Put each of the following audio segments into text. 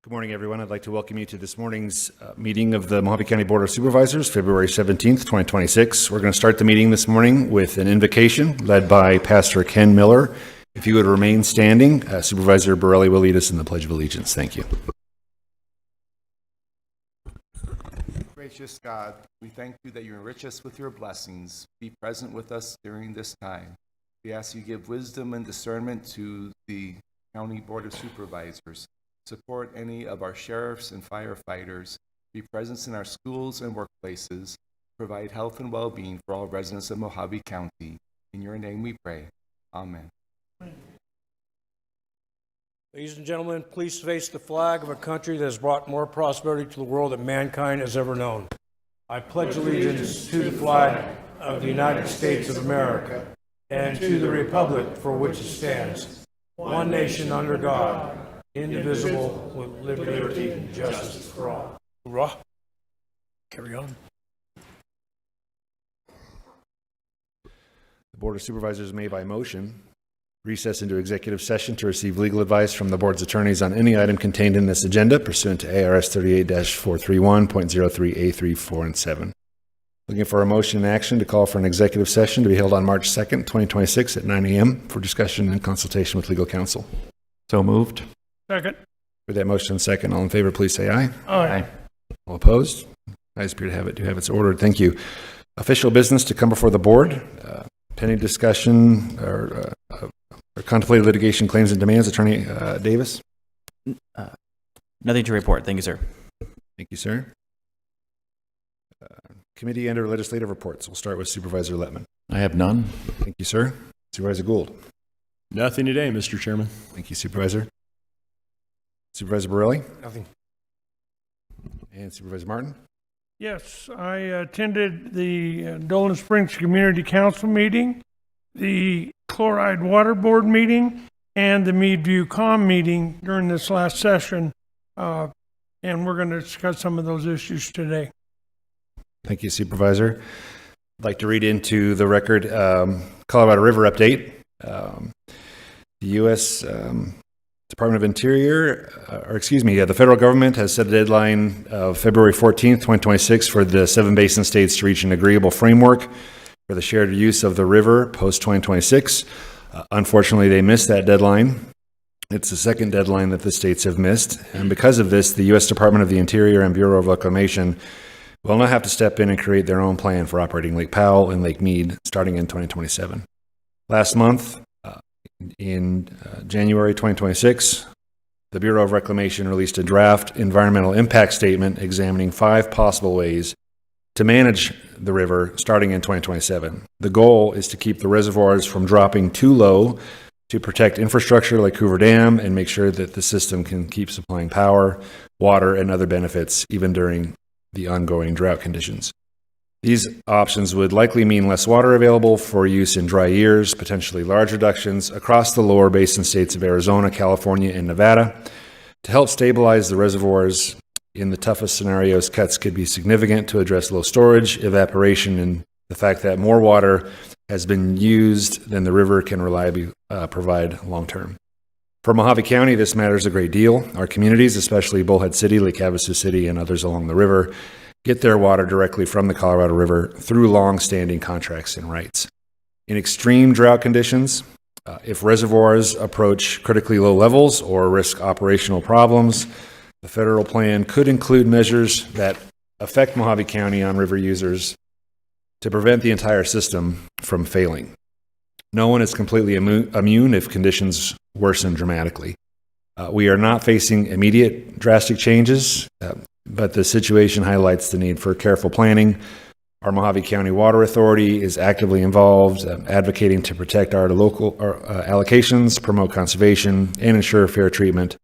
Good morning, everyone. I'd like to welcome you to this morning's meeting of the Mojave County Board of Supervisors, February 17th, 2026. We're going to start the meeting this morning with an invocation led by Pastor Ken Miller. If you would remain standing, Supervisor Borelli will lead us in the Pledge of Allegiance. Thank you. Gracious God, we thank you that you enrich us with your blessings. Be present with us during this time. We ask you give wisdom and discernment to the County Board of Supervisors. Support any of our sheriffs and firefighters. Be present in our schools and workplaces. Provide health and well-being for all residents of Mojave County. In your name we pray. Amen. Ladies and gentlemen, please face the flag of a country that has brought more prosperity to the world than mankind has ever known. I pledge allegiance to the flag of the United States of America and to the republic for which it stands, one nation under God, indivisible, with liberty and justice for all. Hoorah. Carry on. The Board of Supervisors may, by motion, recess into executive session to receive legal advice from the board's attorneys on any item contained in this agenda pursuant to ARS 38-431.03A3, 4, and 7. Looking for a motion and action to call for an executive session to be held on March 2nd, 2026 at 9 a.m. for discussion and consultation with legal counsel. So moved. Second. With that motion and second, all in favor, please say aye. Aye. All opposed? Ayes appear to have it. Do have it so ordered. Thank you. Official business to come before the board. Pending discussion or contemplated litigation claims and demands. Attorney Davis? Nothing to report. Thank you, sir. Thank you, sir. Committee and/or legislative reports. We'll start with Supervisor Lettman. I have none. Thank you, sir. Supervisor Gould. Nothing today, Mr. Chairman. Thank you, Supervisor. Supervisor Borelli. Nothing. And Supervisor Martin. Yes, I attended the Dolan Springs Community Council meeting, the Chloride Water Board meeting, and the Meadview Com meeting during this last session, and we're going to discuss some of those issues today. Thank you, Supervisor. I'd like to read into the record Colorado River update. The U.S. Department of Interior, the federal government has set a deadline of February 14th, 2026 for the 7 basin states to reach an agreeable framework for the shared use of the river post-2026. Unfortunately, they missed that deadline. It's the second deadline that the states have missed. And because of this, the U.S. Department of the Interior and Bureau of Reclamation will now have to step in and create their own plan for operating Lake Powell and Lake Mead starting in 2027. Last month, in January 2026, the Bureau of Reclamation released a draft environmental impact statement examining 5 possible ways to manage the river starting in 2027. The goal is to keep the reservoirs from dropping too low to protect infrastructure like Hoover Dam and make sure that the system can keep supplying power, water, and other benefits even during the ongoing drought conditions. These options would likely mean less water available for use in dry years, potentially large reductions across the lower basin states of Arizona, California, and Nevada. To help stabilize the reservoirs in the toughest scenarios, cuts could be significant to address low storage, evaporation, and the fact that more water has been used than the river can reliably provide long-term. For Mojave County, this matters a great deal. Our communities, especially Bullhead City, Lake Havasu City, and others along the river, get their water directly from the Colorado River through long-standing contracts and rights. In extreme drought conditions, if reservoirs approach critically low levels or risk operational problems, the federal plan could include measures that affect Mojave County on river users to prevent the entire system from failing. No one is completely immune if conditions worsen dramatically. We are not facing immediate drastic changes, but the situation highlights the need for careful planning. Our Mojave County Water Authority is actively involved, advocating to protect our local allocations, promote conservation, and ensure fair treatment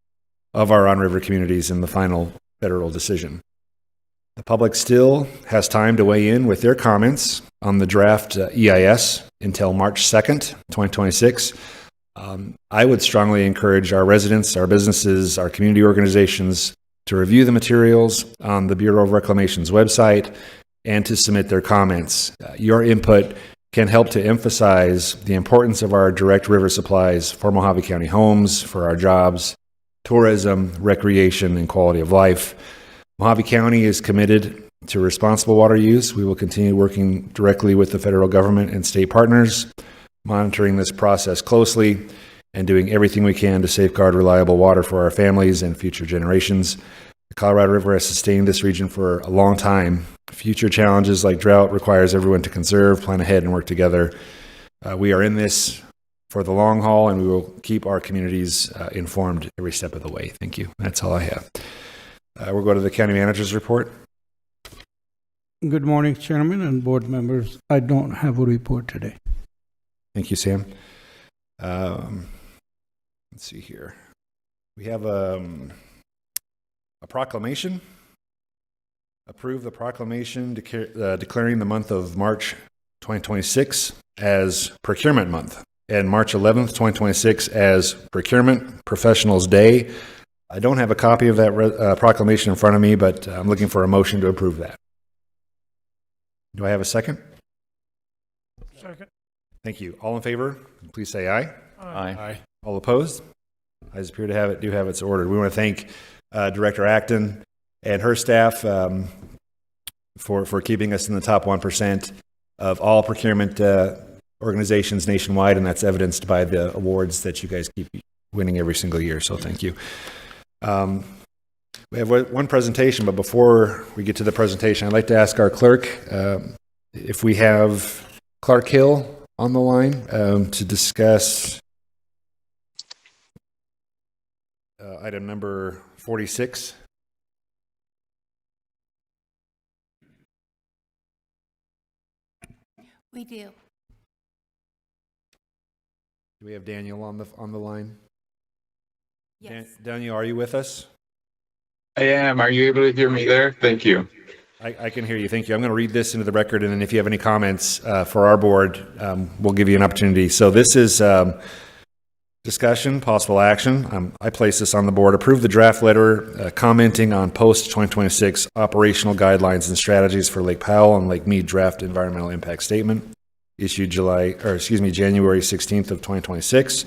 of our on-river communities in the final federal decision. The public still has time to weigh in with their comments on the draft EIS until March 2nd, 2026. I would strongly encourage our residents, our businesses, our community organizations to review the materials on the Bureau of Reclamation's website and to submit their comments. Your input can help to emphasize the importance of our direct river supplies for Mojave County homes, for our jobs, tourism, recreation, and quality of life. Mojave County is committed to responsible water use. We will continue working directly with the federal government and state partners, monitoring this process closely and doing everything we can to safeguard reliable water for our families and future generations. The Colorado River has sustained this region for a long time. Future challenges like drought requires everyone to conserve, plan ahead, and work together. We are in this for the long haul, and we will keep our communities informed every step of the way. Thank you. That's all I have. We'll go to the county manager's report. Good morning, Chairman and board members. I don't have a report today. Thank you, Sam. Let's see here. We have a proclamation. Approve the proclamation declaring the month of March 2026 as Procurement Month and March 11th, 2026 as Procurement Professionals Day. I don't have a copy of that proclamation in front of me, but I'm looking for a motion to approve that. Do I have a second? Second. Thank you. All in favor, please say aye. Aye. All opposed? Ayes appear to have it, do have it, so ordered. We want to thank Director Acton and her staff for keeping us in the top 1% of all procurement organizations nationwide, and that's evidenced by the awards that you guys keep winning every single year, so thank you. We have one presentation, but before we get to the presentation, I'd like to ask our clerk if we have Clark Hill on the line to discuss item number 46. We do. Do we have Daniel on the line? Yes. Daniel, are you with us? I am. Are you able to hear me there? Thank you. I can hear you. Thank you. I'm going to read this into the record, and then if you have any comments for our board, we'll give you an opportunity. So this is discussion, possible action. I place this on the board. Approve the draft letter commenting on post-2026 operational guidelines and strategies for Lake Powell and Lake Mead draft environmental impact statement issued January 16th of 2026.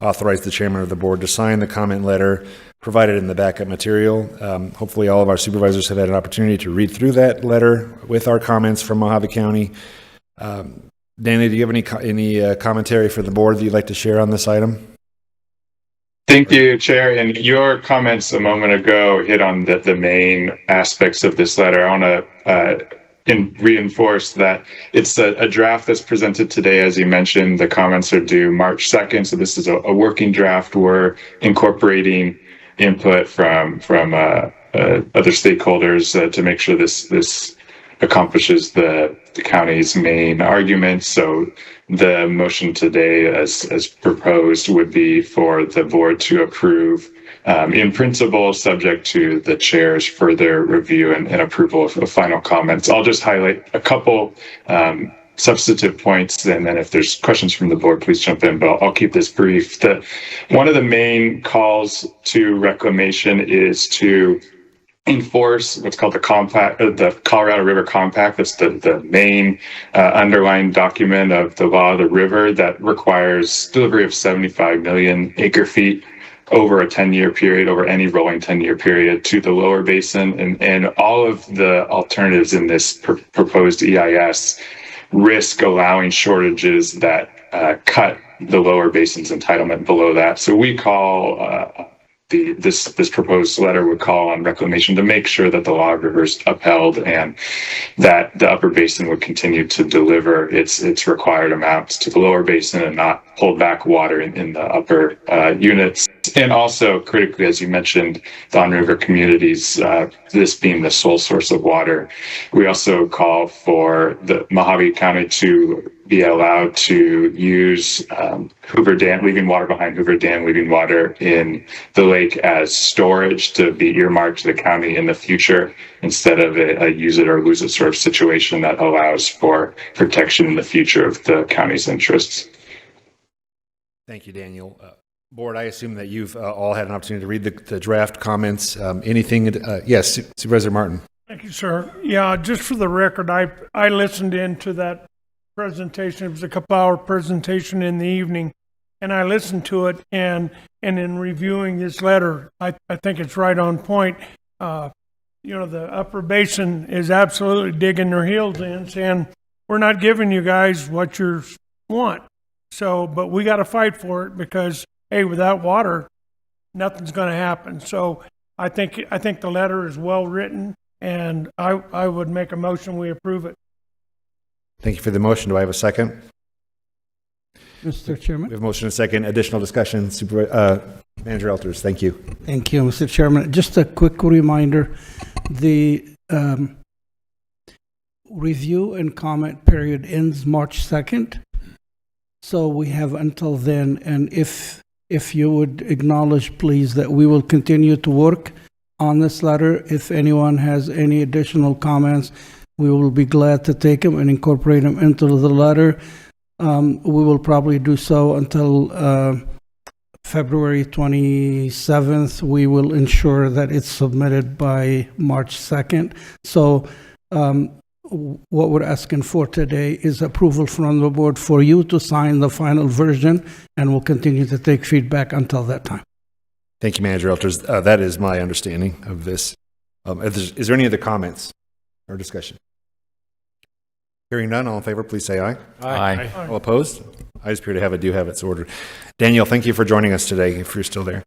Authorize the chairman of the board to sign the comment letter provided in the backup material. Hopefully all of our supervisors have had an opportunity to read through that letter with our comments from Mojave County. Danny, do you have any commentary for the board that you'd like to share on this item? Thank you, Chair. And your comments a moment ago hit on the main aspects of this letter. I want to reinforce that it's a draft that's presented today. As you mentioned, the comments are due March 2nd. So this is a working draft. We're incorporating input from other stakeholders to make sure this accomplishes the county's main arguments. So the motion today, as proposed, would be for the board to approve in principle, subject to the chair's further review and approval of final comments. I'll just highlight a couple substantive points, and then if there's questions from the board, please jump in, but I'll keep this brief. One of the main calls to reclamation is to enforce what's called the Colorado River Compact. That's the main underlying document of the law of the river that requires delivery of 75 million acre feet over a 10-year period, over any rolling 10-year period, to the lower basin. And all of the alternatives in this proposed EIS risk allowing shortages that cut the lower basin's entitlement below that. So we call this proposed letter would call on reclamation to make sure that the law of rivers upheld and that the upper basin would continue to deliver its required amounts to the lower basin and not hold back water in the upper units. And also, critically, as you mentioned, the on-river communities, this being the sole source of water. We also call for the Mojave County to be allowed to use Hoover Dam, leaving water behind Hoover Dam, leaving water in the lake as storage to be earmarked to the county in the future instead of a use it or lose it sort of situation that allows for protection in the future of the county's interests. Thank you, Daniel. Board, I assume that you've all had an opportunity to read the draft comments. Anything? Yes, Supervisor Martin. Thank you, sir. Yeah, just for the record, I listened in to that presentation. It was a couple-hour presentation in the evening. and I listened to it, and in reviewing this letter, I think it's right on point. The upper basin is absolutely digging their heels in, saying, we're not giving you guys what you want. So, but we got to fight for it because, hey, without water, nothing's going to happen. So I think the letter is well written, and I would make a motion we approve it. Thank you for the motion. Do I have a second? Mr. Chairman. We have a motion and a second. Additional discussion. Manager Elters, thank you. Thank you, Mr. Chairman. Just a quick reminder, the review and comment period ends March 2nd. So we have until then, and if you would acknowledge, please, that we will continue to work on this letter. If anyone has any additional comments, we will be glad to take them and incorporate them into the letter. We will probably do so until February 27th. We will ensure that it's submitted by March 2nd. So what we're asking for today is approval from the board for you to sign the final version, and we'll continue to take feedback until that time. Thank you, Manager Elters. That is my understanding of this. Is there any other comments or discussion? Hearing none, all in favor, please say aye. Aye. All opposed? Ayes appear to have it, do have it, so ordered. Danielle, thank you for joining us today, if you're still there.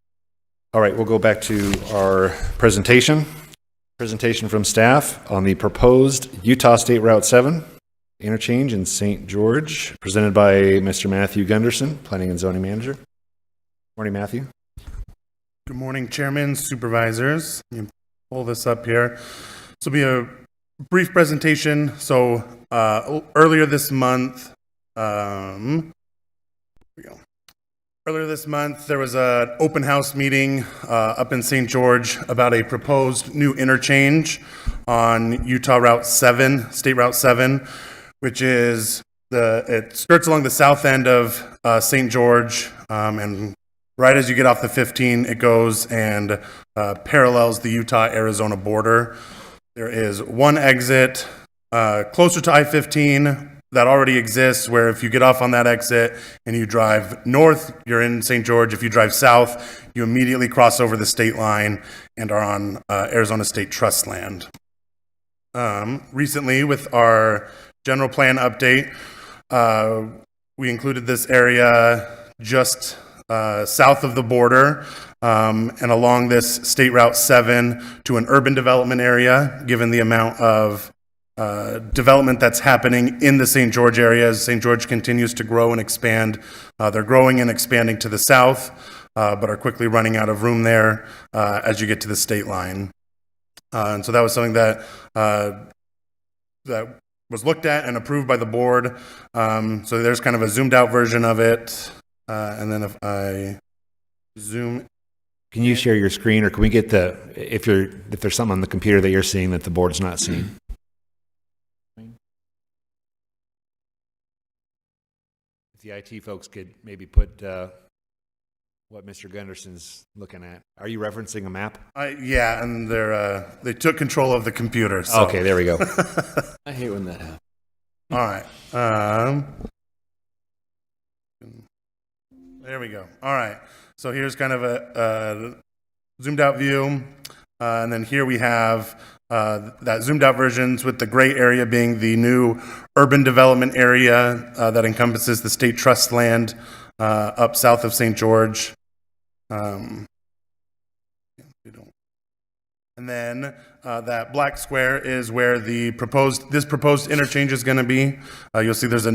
All right, we'll go back to our presentation. Presentation from staff on the proposed Utah State Route 7 interchange in St. George, presented by Mr. Matthew Gunderson, Planning and Zoning Manager. Morning, Matthew. Good morning, Chairman, Supervisors. Let me pull this up here. This will be a brief presentation. So earlier this month, there was an open house meeting up in St. George about a proposed new interchange on Utah Route 7, State Route 7, which is it skirts along the south end of St. George, and right as you get off the 15, it goes and parallels the Utah-Arizona border. There is one exit closer to I-15 that already exists, where if you get off on that exit and you drive north, you're in St. George. If you drive south, you immediately cross over the state line and are on Arizona State Trust land. Recently, with our general plan update, we included this area just south of the border and along this State Route 7 to an urban development area, given the amount of development that's happening in the St. George area as St. George continues to grow and expand. They're growing and expanding to the south, but are quickly running out of room there as you get to the state line. And so that was something that that was looked at and approved by the board. So there's kind of a zoomed out version of it. And then if I zoom, Can you share your screen, or can we get if there's something on the computer that you're seeing that the board's not seeing? If the IT folks could maybe put what Mr. Gunderson's looking at. Are you referencing a map? yeah, and they took control of the computer. So. Okay, there we go. I hate when that happens. All right. There we go. All right. So here's kind of a zoomed out view. And then here we have that zoomed out versions with the gray area being the new urban development area that encompasses the state trust land up south of St. George. And then that black square is where this proposed interchange is going to be. You'll see there's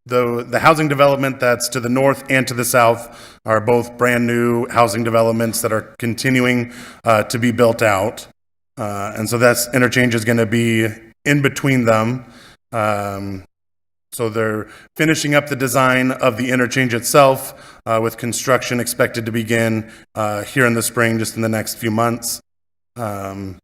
the housing development that's to the north and to the south are both brand new housing developments that are continuing to be built out. And so that interchange is going to be in between them. So they're finishing up the design of the interchange itself with construction expected to begin here in the spring, just in the next few months, and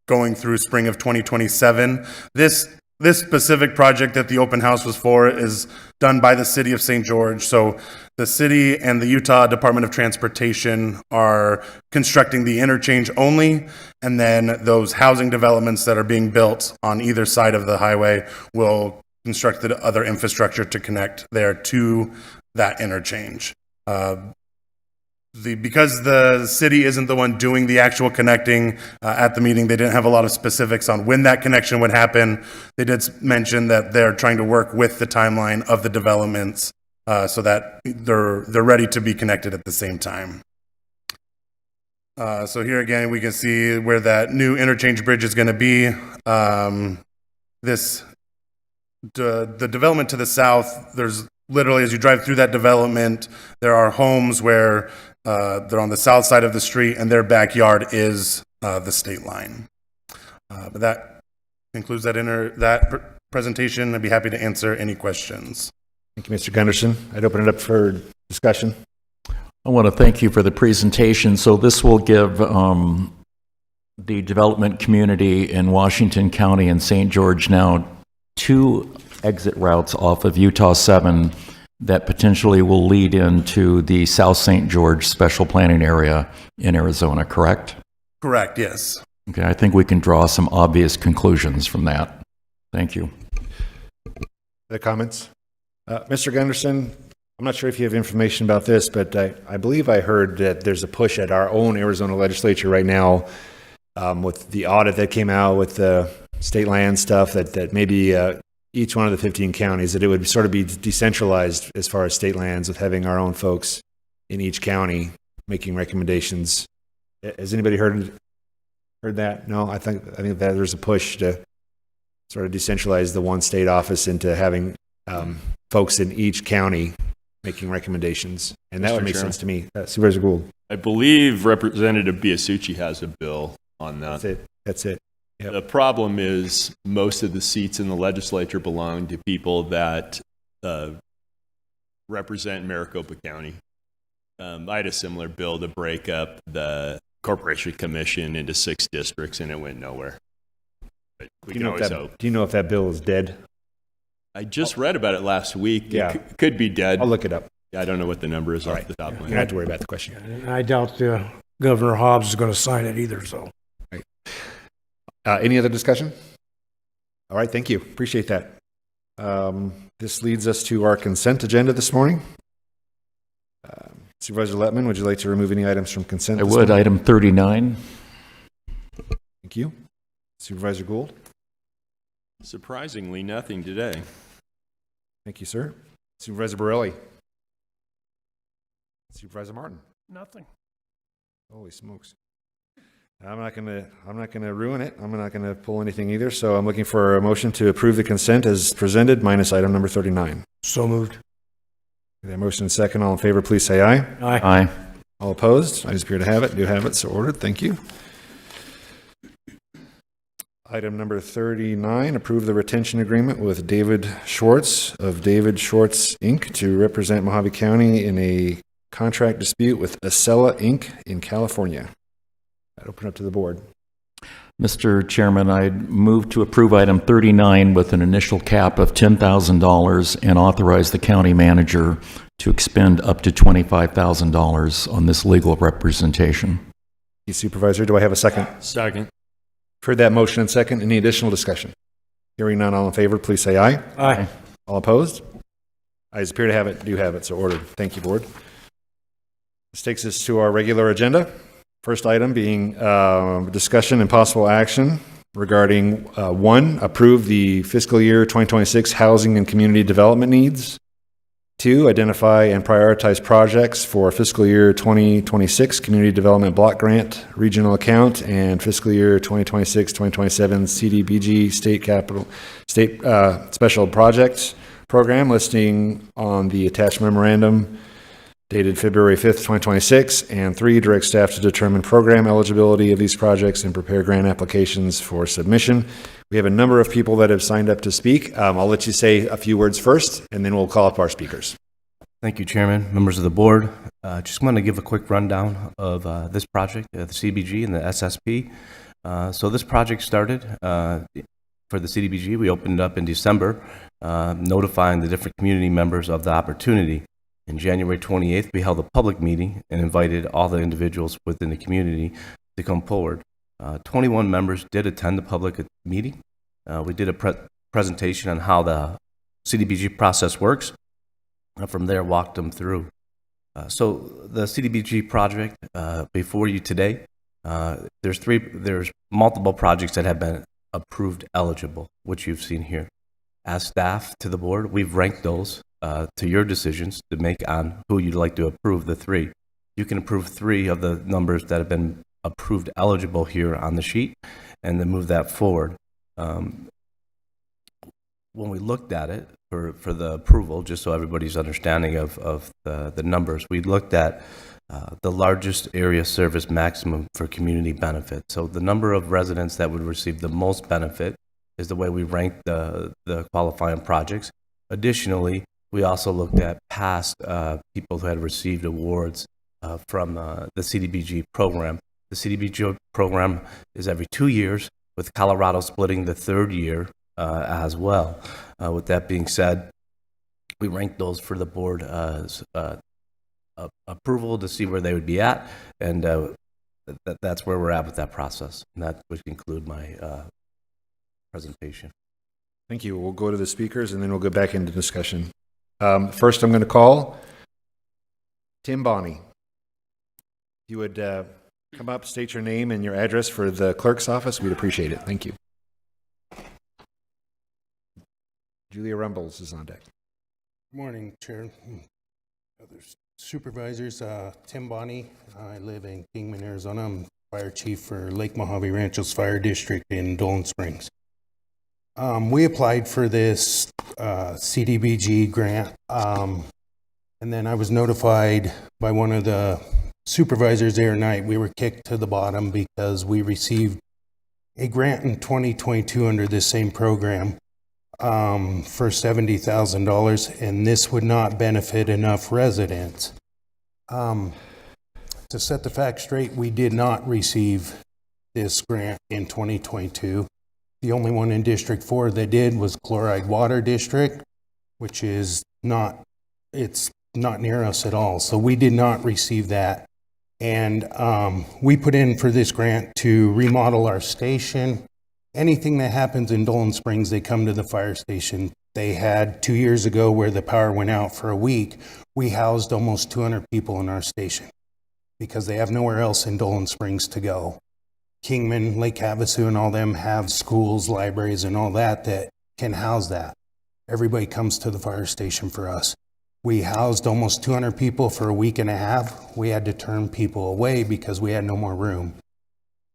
going through spring of 2027. This specific project that the open house was for is done by the city of St. George. So the city and the Utah Department of Transportation are constructing the interchange only, and then those housing developments that are being built on either side of the highway will construct the other infrastructure to connect there to that interchange. Because the city isn't the one doing the actual connecting at the meeting, they didn't have a lot of specifics on when that connection would happen. They did mention that they're trying to work with the timeline of the developments so that they're ready to be connected at the same time. So here again, we can see where that new interchange bridge is going to be. The development to the south, there's literally, as you drive through that development, there are homes where they're on the south side of the street and their backyard is the state line. But that concludes that presentation. I'd be happy to answer any questions. Thank you, Mr. Gunderson. I'd open it up for discussion. I want to thank you for the presentation. So this will give the development community in Washington County and St. George now 2 exit routes off of Utah 7 that potentially will lead into the South St. George special planning area in Arizona, correct? Correct, yes. Okay, I think we can draw some obvious conclusions from that. Thank you. Other comments? Mr. Gunderson, I'm not sure if you have information about this, but I believe I heard that there's a push at our own Arizona legislature right now with the audit that came out with the state land stuff that maybe each one of the 15 counties, that it would sort of be decentralized as far as state lands with having our own folks in each county making recommendations. Has anybody heard that? No, I think that there's a push to sort of decentralize the one state office into having folks in each county making recommendations, and that would make sense to me. Supervisor Gould. I believe Representative Biasucci has a bill on that. That's it. Yep. The problem is most of the seats in the legislature belong to people that represent Maricopa County. I had a similar bill to break up the Corporation Commission into 6 districts, and it went nowhere. But we can always hope. Do you know if that bill is dead? I just read about it last week. Yeah. It could be dead. I'll look it up. Yeah, I don't know what the number is All off right. the top of my You don't head. have to worry about the question. And I doubt Governor Hobbs is going to sign it either, so. Any other discussion? All right, thank you. Appreciate that. This leads us to our consent agenda this morning. Supervisor Lettman, would you like to remove any items from consent? I would. Item 39. Thank you. Supervisor Gould. Surprisingly, nothing today. Thank you, sir. Supervisor Borelli. Supervisor Martin. Nothing. Holy smokes. I'm not gonna ruin it. I'm not gonna pull anything either. So I'm looking for a motion to approve the consent as presented, minus item number 39. So moved. That motion and second. All in favor, please say aye. Aye. All opposed? I just appear to have it. Do have it. So ordered. Thank you. Item number 39, approve the retention agreement with David Schwartz of David Schwartz, Inc. to represent Mojave County in a contract dispute with Acela, Inc. in California. I'd open up to the board. Mr. Chairman, I'd move to approve item 39 with an initial cap of $10,000 and authorize the county manager to expend up to $25,000 on this legal representation. Supervisor, do I have a second? Second. Heard that motion and second. Any additional discussion? Hearing none, all in favor, please say aye. Aye. All opposed? Ayes appear to have it, do have it, so ordered. Thank you, board. This takes us to our regular agenda. First item being discussion and possible action regarding 1, approve the fiscal year 2026 housing and community development needs. 2, identify and prioritize projects for fiscal year 2026 Community Development Block Grant Regional Account and fiscal year 2026-2027 CDBG State Special Projects Program, listing on the attached memorandum dated February 5th, 2026. And 3, direct staff to determine program eligibility of these projects and prepare grant applications for submission. We have a number of people that have signed up to speak. I'll let you say a few words first, and then we'll call up our speakers. Thank you, Chairman, members of the board. Just want to give a quick rundown of this project, the CBG and the SSP. So this project started for the CDBG. We opened up in December, notifying the different community members of the opportunity. On January 28th, we held a public meeting and invited all the individuals within the community to come forward. 21 members did attend the public meeting. We did a presentation on how the CDBG process works. from there, walked them through. So the CDBG project before you today, there's multiple projects that have been approved eligible, which you've seen here. As staff to the board, we've ranked those to your decisions to make on who you'd like to approve the three. You can approve three of the numbers that have been approved eligible here on the sheet and then move that forward. When we looked at it for the approval, just so everybody's understanding of the numbers, we looked at the largest area service maximum for community benefit. So the number of residents that would receive the most benefit is the way we ranked the qualifying projects. Additionally, we also looked at past people who had received awards from the CDBG program. The CDBG program is every 2 years, with Colorado splitting the third year as well. With that being said, we ranked those for the board as approval to see where they would be at, and that's where we're at with that process. And that would conclude my presentation. Thank you. We'll go to the speakers and then we'll go back into discussion. First, I'm going to call Tim Bonney. If you would come up, state your name and your address for the clerk's office, we'd appreciate it. Thank you. Julia Rumbles is on deck. Good morning, Chair. Other supervisors, Tim Bonney. I live in Kingman, Arizona. I'm fire chief for Lake Mojave Ranchos Fire District in Dolan Springs. We applied for this CDBG grant, and then I was notified by one of the supervisors there night. We were kicked to the bottom because we received a grant in 2022 under this same program for $70,000, and this would not benefit enough residents. To set the facts straight, we did not receive this grant in 2022. The only one in District 4 that did was Chloride Water District, which is it's not near us at all. So we did not receive that. And we put in for this grant to remodel our station. Anything that happens in Dolan Springs, they come to the fire station. They had 2 years ago where the power went out for a week. We housed almost 200 people in our station because they have nowhere else in Dolan Springs to go. Kingman, Lake Havasu, and all them have schools, libraries, and all that can house that. Everybody comes to the fire station for us. We housed almost 200 people for a week and a half. We had to turn people away because we had no more room.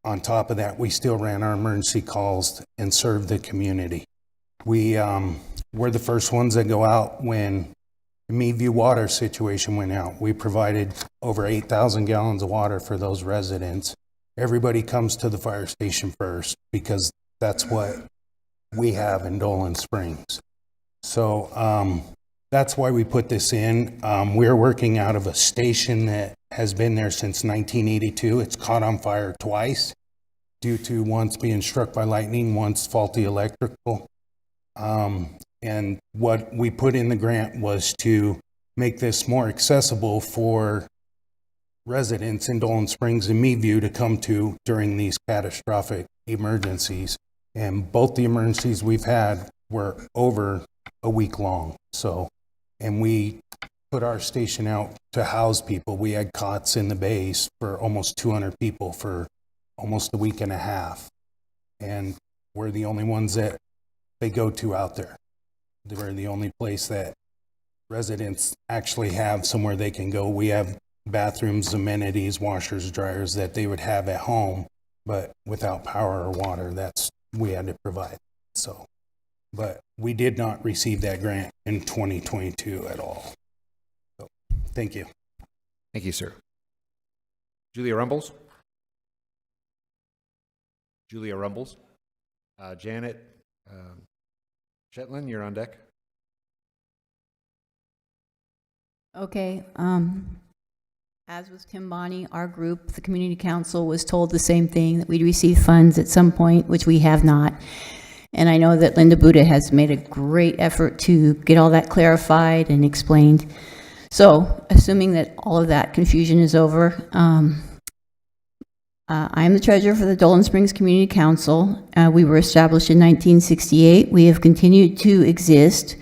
On top of that, we still ran our emergency calls and served the community. We were the first ones that go out when the Meadview water situation went out. We provided over 8,000 gallons of water for those residents. Everybody comes to the fire station first because that's what we have in Dolan Springs. So that's why we put this in. We're working out of a station that has been there since 1982. It's caught on fire twice due to once being struck by lightning, once faulty electrical. And what we put in the grant was to make this more accessible for residents in Dolan Springs and Meadview to come to during these catastrophic emergencies. And both the emergencies we've had were over a week long. So, and we put our station out to house people. We had cots in the base for almost 200 people for almost a week and a half. And we're the only ones that they go to out there. We're the only place that residents actually have somewhere they can go. We have bathrooms, amenities, washers, dryers that they would have at home, but without power or water, we had to provide. So, but we did not receive that grant in 2022 at all. So, thank you. Thank you, sir. Julia Rumbles. Julia Rumbles. Janet Shetland, you're on deck. Okay. As with Tim Bonney, our group, the Community Council, was told the same thing, that we'd receive funds at some point, which we have not. And I know that Linda Buddha has made a great effort to get all that clarified and explained. So, assuming that all of that confusion is over, I am the treasurer for the Dolan Springs Community Council. We were established in 1968. We have continued to exist.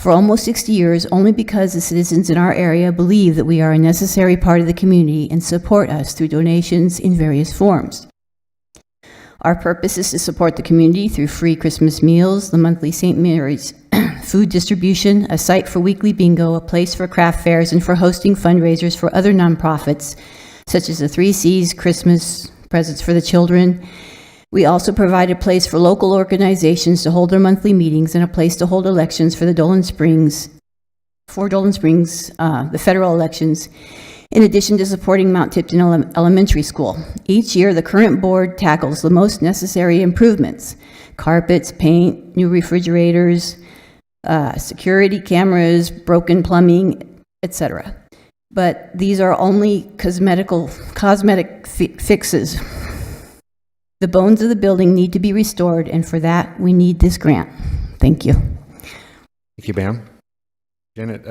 for almost 60 years only because the citizens in our area believe that we are a necessary part of the community and support us through donations in various forms. Our purpose is to support the community through free Christmas meals, the monthly St. Mary's food distribution, a site for weekly bingo, a place for craft fairs, and for hosting fundraisers for other nonprofits, such as the 3 C's Christmas presents for the children. We also provide a place for local organizations to hold their monthly meetings and a place to hold elections for the the federal elections, in addition to supporting Mount Tipton Elementary School. Each year, the current board tackles the most necessary improvements: carpets, paint, new refrigerators, security cameras, broken plumbing, etc. But these are only cosmetic fixes. The bones of the building need to be restored, and for that, we need this grant. Thank you. Thank you, ma'am. Janet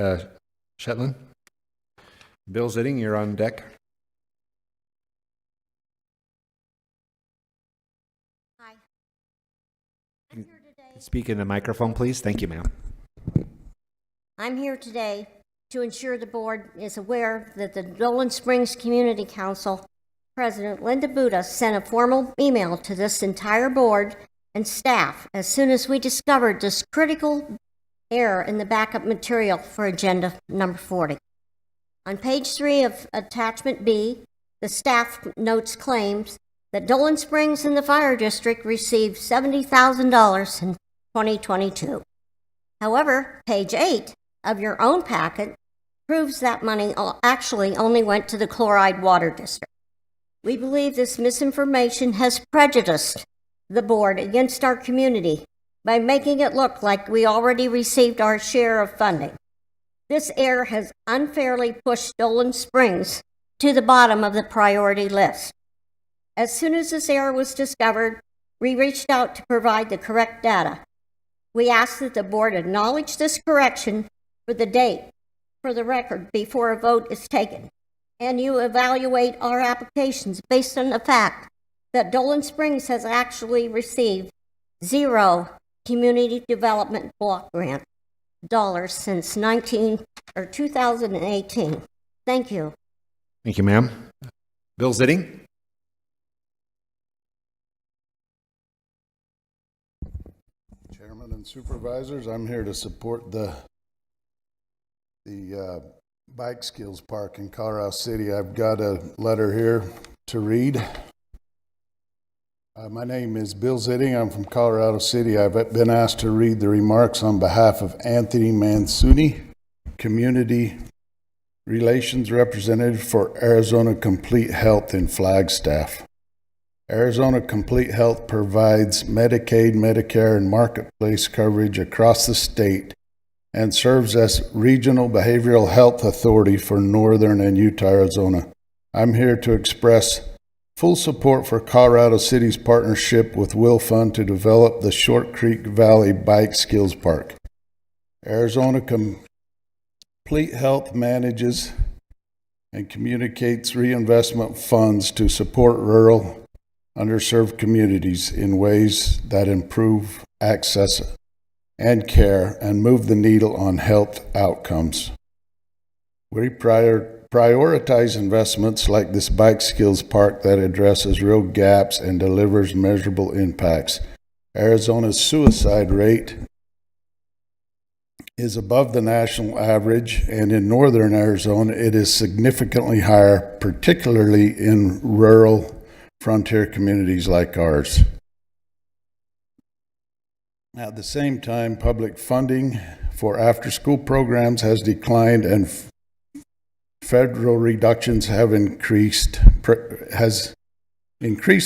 Shetland. Bill Zitting, you're on deck. Hi. I'm here today. Speak in the microphone, please. Thank you, ma'am. I'm here today to ensure the board is aware that the Dolan Springs Community Council President Linda Buda sent a formal email to this entire board and staff as soon as we discovered this critical error in the backup material for agenda number 40. On page 3 of attachment B, the staff notes claims that Dolan Springs and the fire district received $70,000 in 2022. However, page 8 of your own packet proves that money actually only went to the Chloride Water District. We believe this misinformation has prejudiced the board against our community by making it look like we already received our share of funding. This error has unfairly pushed Dolan Springs to the bottom of the priority list. As soon as this error was discovered, we reached out to provide the correct data. We ask that the board acknowledge this correction for the record before a vote is taken, and you evaluate our applications based on the fact that Dolan Springs has actually received 0 community development block grant dollars since 2018. Thank you. Thank you, ma'am. Bill Zitting. Chairman and supervisors, I'm here to support the bike skills park in Colorado City. I've got a letter here to read. My name is Bill Zitting. I'm from Colorado City. I've been asked to read the remarks on behalf of Anthony Mansuni, Community Relations Representative for Arizona Complete Health in Flagstaff. Arizona Complete Health provides Medicaid, Medicare, and Marketplace coverage across the state and serves as regional behavioral health authority for Northern and Utah, Arizona. I'm here to express full support for Colorado City's partnership with Will Fund to develop the Short Creek Valley Bike Skills Park. Arizona Complete Health manages and communicates reinvestment funds to support rural, underserved communities in ways that improve access and care and move the needle on health outcomes. We prioritize investments like this bike skills park that addresses real gaps and delivers measurable impacts. Arizona's suicide rate is above the national average, and in northern Arizona it is significantly higher, particularly in rural frontier communities like ours. At the same time, public funding for after-school programs has declined, and federal reductions have increased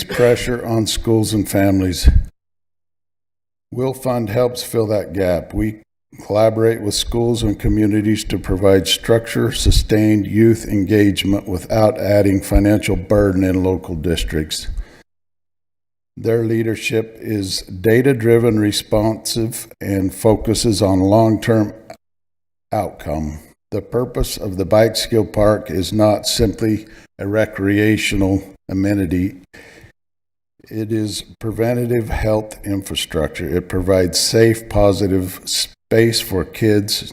pressure on schools and families. Will Fund helps fill that gap. We collaborate with schools and communities to provide structure, sustained youth engagement without adding financial burden in local districts. Their leadership is data-driven, responsive, and focuses on long-term outcome. The purpose of the Bike Skill Park is not simply a recreational amenity. It is preventative health infrastructure. It provides safe, positive space for kids,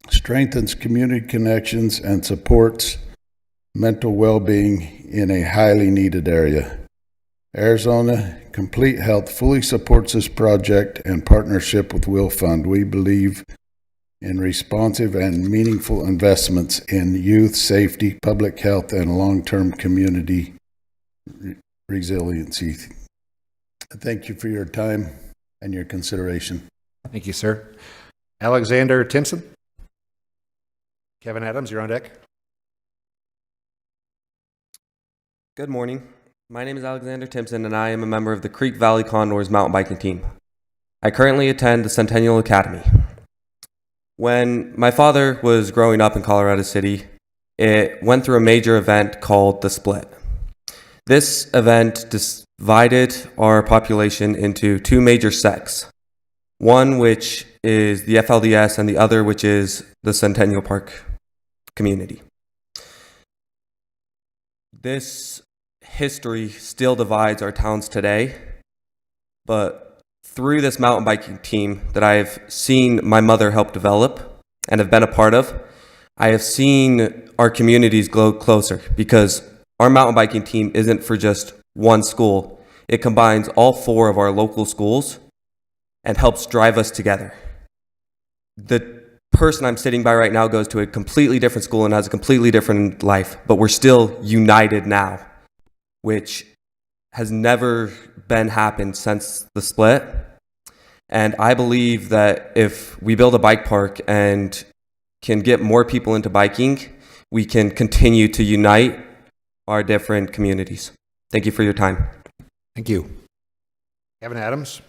strengthens community connections, and supports mental well-being in a highly needed area. Arizona Complete Health fully supports this project and partnership with Will Fund. We believe in responsive and meaningful investments in youth safety, public health, and long-term community resiliency. Thank you for your time and your consideration. Thank you, sir. Alexander Timpson. Kevin Adams, you're on deck. Good morning. My name is Alexander Timpson, and I am a member of the Creek Valley Condors mountain biking team. I currently attend the Centennial Academy. When my father was growing up in Colorado City, it went through a major event called the Split. This event divided our population into two major sects, one which is the FLDS and the other which is the Centennial Park community. This history still divides our towns today, but through this mountain biking team that I have seen my mother help develop and have been a part of, I have seen our communities grow closer because our mountain biking team isn't for just one school. It combines all four of our local schools and helps drive us together. The person I'm sitting by right now goes to a completely different school and has a completely different life, but we're still united now, which has never been happened since the split. And I believe that if we build a bike park and can get more people into biking, we can continue to unite our different communities. Thank you for your time. Thank you. Kevin Adams.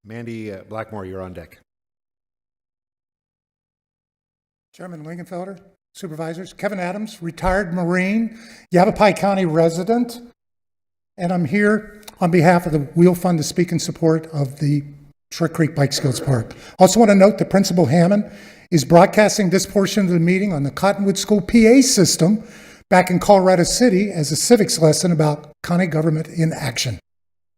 Mandy Blackmore, you're on deck. Chairman Lingenfelder, Supervisors, Kevin Adams, retired Marine, Yavapai County resident, and I'm here on behalf of the Wheel Fund to speak in support of the Short Creek Bike Skills Park. Also want to note that Principal Hammond is broadcasting this portion of the meeting on the Cottonwood School PA system back in Colorado City as a civics lesson about county government in action.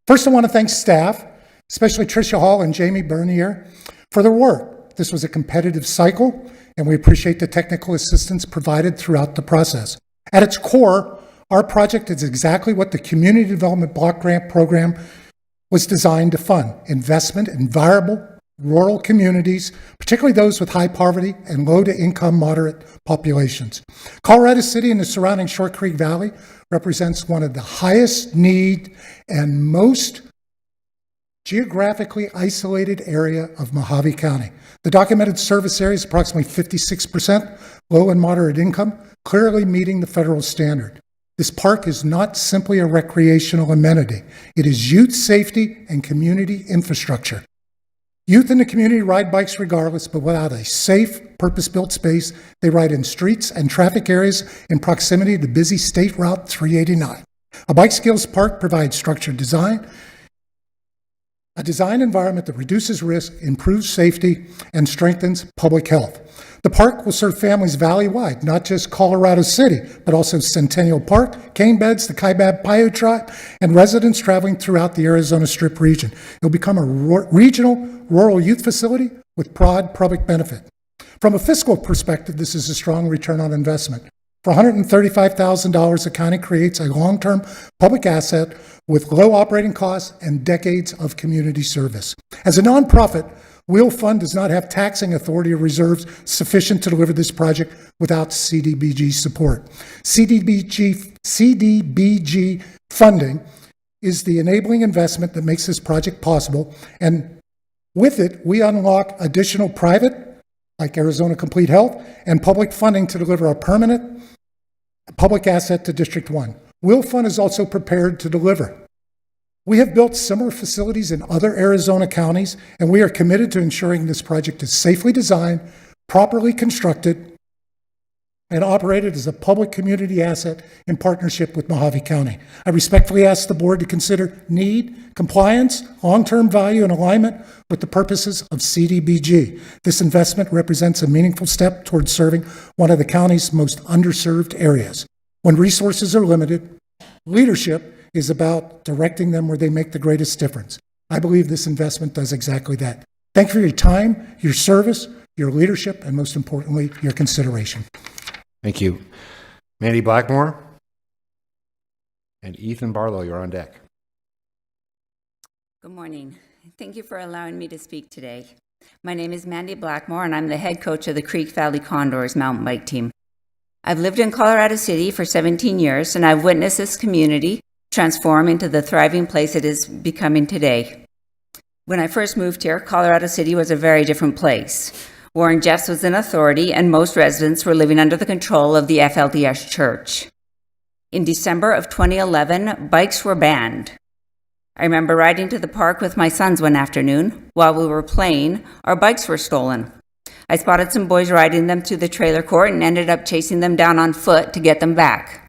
First, I want to thank staff, especially Tricia Hall and Jamie Bernier, for their work. This was a competitive cycle, and we appreciate the technical assistance provided throughout the process. At its core, our project is exactly what the Community Development Block Grant Program was designed to fund: investment in viable rural communities, particularly those with high poverty and low to income moderate populations. Colorado City and the surrounding Short Creek Valley represents one of the highest need and most geographically isolated area of Mojave County. The documented service area is approximately 56% low and moderate income, clearly meeting the federal standard. This park is not simply a recreational amenity. It is youth safety and community infrastructure. Youth in the community ride bikes regardless, but without a safe, purpose-built space, they ride in streets and traffic areas in proximity to busy State Route 389. A bike skills park provides structured design, a design environment that reduces risk, improves safety, and strengthens public health. The park will serve families valley-wide, not just Colorado City, but also Centennial Park, Cane Beds, the Kaibab Paiute Tribe, and residents traveling throughout the Arizona Strip region. It will become a regional rural youth facility with broad public benefit. From a fiscal perspective, this is a strong return on investment. For $135,000, the county creates a long-term public asset with low operating costs and decades of community service. As a nonprofit, Wheel Fund does not have taxing authority or reserves sufficient to deliver this project without CDBG support. CDBG funding is the enabling investment that makes this project possible, and with it, we unlock additional private, like Arizona Complete Health, and public funding to deliver a permanent public asset to District 1. Wheel Fund is also prepared to deliver. We have built similar facilities in other Arizona counties, and we are committed to ensuring this project is safely designed, properly constructed, and operated as a public community asset in partnership with Mojave County. I respectfully ask the board to consider need, compliance, long-term value, and alignment with the purposes of CDBG. This investment represents a meaningful step towards serving one of the county's most underserved areas. When resources are limited, leadership is about directing them where they make the greatest difference. I believe this investment does exactly that. Thank you for your time, your service, your leadership, and most importantly, your consideration. Thank you. Mandy Blackmore and Ethan Barlow, you're on deck. Good morning. Thank you for allowing me to speak today. My name is Mandy Blackmore, and I'm the head coach of the Creek Valley Condors mountain bike team. I've lived in Colorado City for 17 years, and I've witnessed this community transform into the thriving place it is becoming today. When I first moved here, Colorado City was a very different place. Warren Jeffs was in authority, and most residents were living under the control of the FLDS Church. In December of 2011, bikes were banned. I remember riding to the park with my sons one afternoon. While we were playing, our bikes were stolen. I spotted some boys riding them to the trailer court and ended up chasing them down on foot to get them back.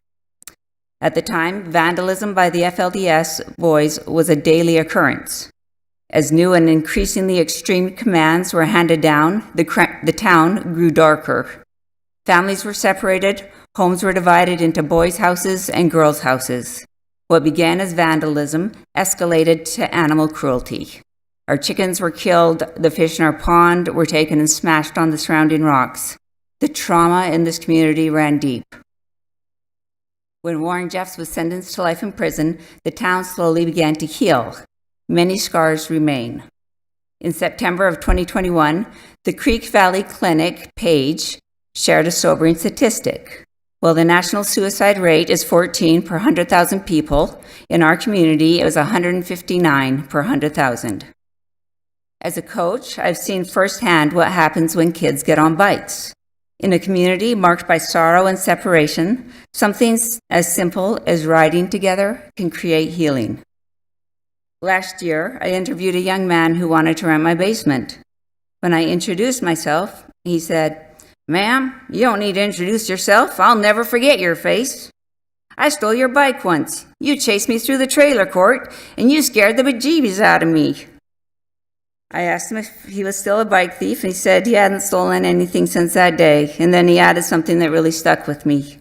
At the time, vandalism by the FLDS boys was a daily occurrence. As new and increasingly extreme commands were handed down, the town grew darker. Families were separated, homes were divided into boys' houses and girls' houses. What began as vandalism escalated to animal cruelty. Our chickens were killed, the fish in our pond were taken and smashed on the surrounding rocks. The trauma in this community ran deep. When Warren Jeffs was sentenced to life in prison, the town slowly began to heal. Many scars remain. In September of 2021, the Creek Valley Clinic page shared a sobering statistic. While the national suicide rate is 14 per 100,000 people, in our community it was 159 per 100,000. As a coach, I've seen firsthand what happens when kids get on bikes. In a community marked by sorrow and separation, something as simple as riding together can create healing. Last year, I interviewed a young man who wanted to rent my basement. When I introduced myself, he said, "Ma'am, you don't need to introduce yourself. I'll never forget your face. I stole your bike once. You chased me through the trailer court, and you scared the bejeebies out of me." I asked him if he was still a bike thief, and he said he hadn't stolen anything since that day, and then he added something that really stuck with me.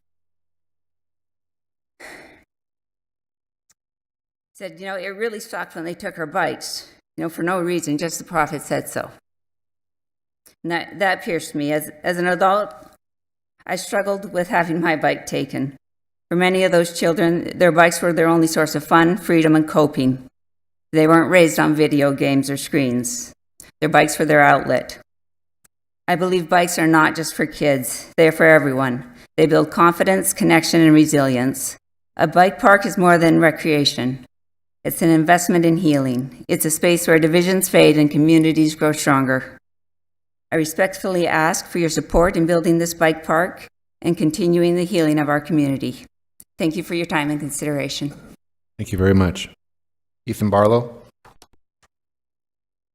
He said, "It really sucked when they took our bikes, for no reason, just the prophet said so." And that pierced me. As an adult, I struggled with having my bike taken. For many of those children, their bikes were their only source of fun, freedom, and coping. They weren't raised on video games or screens. Their bikes were their outlet. I believe bikes are not just for kids. They are for everyone. They build confidence, connection, and resilience. A bike park is more than recreation. It's an investment in healing. It's a space where divisions fade and communities grow stronger. I respectfully ask for your support in building this bike park and continuing the healing of our community. Thank you for your time and consideration. Thank you very much. Ethan Barlow.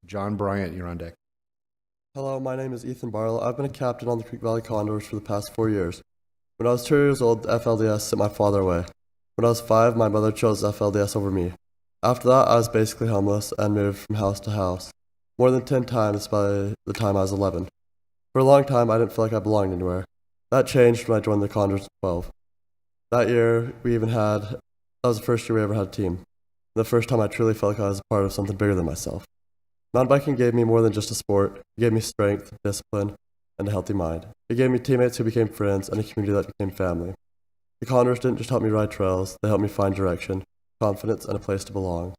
John Bryant, you're on deck. Hello, my name is Ethan Barlow. I've been a captain on the Creek Valley Condors for the past 4 years. When I was 2 years old, the FLDS sent my father away. When I was 5, my mother chose FLDS over me. After that, I was basically homeless and moved from house to house, more than 10 times by the time I was 11. For a long time, I didn't feel like I belonged anywhere. That changed when I joined the Condors at 12. That year, that was the first year we ever had a team. The first time I truly felt like I was a part of something bigger than myself. Mountain biking gave me more than just a sport. It gave me strength, discipline, and a healthy mind. It gave me teammates who became friends and a community that became family. The Condors didn't just help me ride trails, they helped me find direction, confidence, and a place to belong.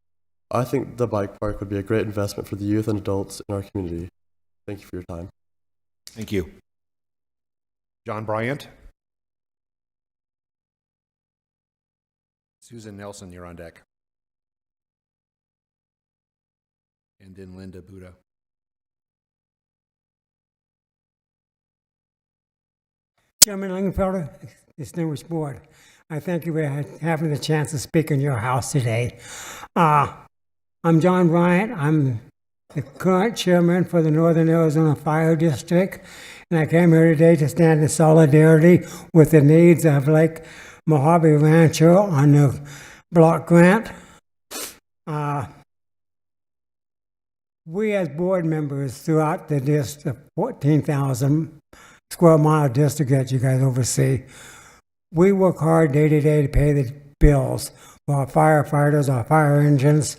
I think the bike park would be a great investment for the youth and adults in our community. Thank you for your time. Thank you. John Bryant. Susan Nelson, you're on deck. And then Linda Buddha. Chairman Lingenfelder, distinguished board, I thank you for having the chance to speak in your house today. I'm John Bryant. I'm the current chairman for the Northern Arizona Fire District, and I came here today to stand in solidarity with the needs of Lake Mojave Rancho on the block grant. We as board members throughout the district, 14,000 square mile district that you guys oversee, we work hard day to day to pay the bills for our firefighters, our fire engines.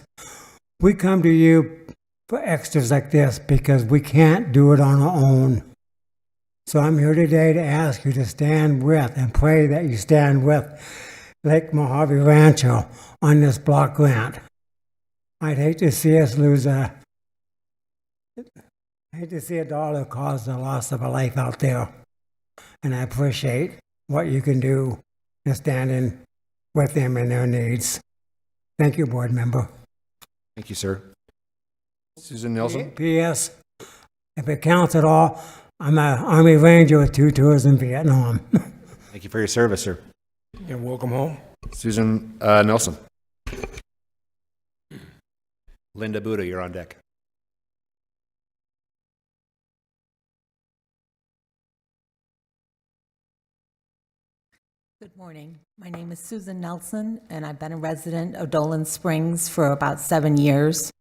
We come to you for extras like this because we can't do it on our own. So I'm here today to ask you to stand with and pray that you stand with Lake Mojave Rancho on this block grant. I'd hate to see us lose I hate to see a dollar cause the loss of a life out there. And I appreciate what you can do in standing with them and their needs. Thank you, board member. Thank you, sir. Susan Nelson? P.S. If it counts at all, I'm an Army Ranger with 2 tours in Vietnam. Thank you for your service, sir. And welcome home. Susan Nelson. Linda Buddha, you're on deck. Good morning. My name is Susan Nelson, and I've been a resident of Dolan Springs for about 7 years.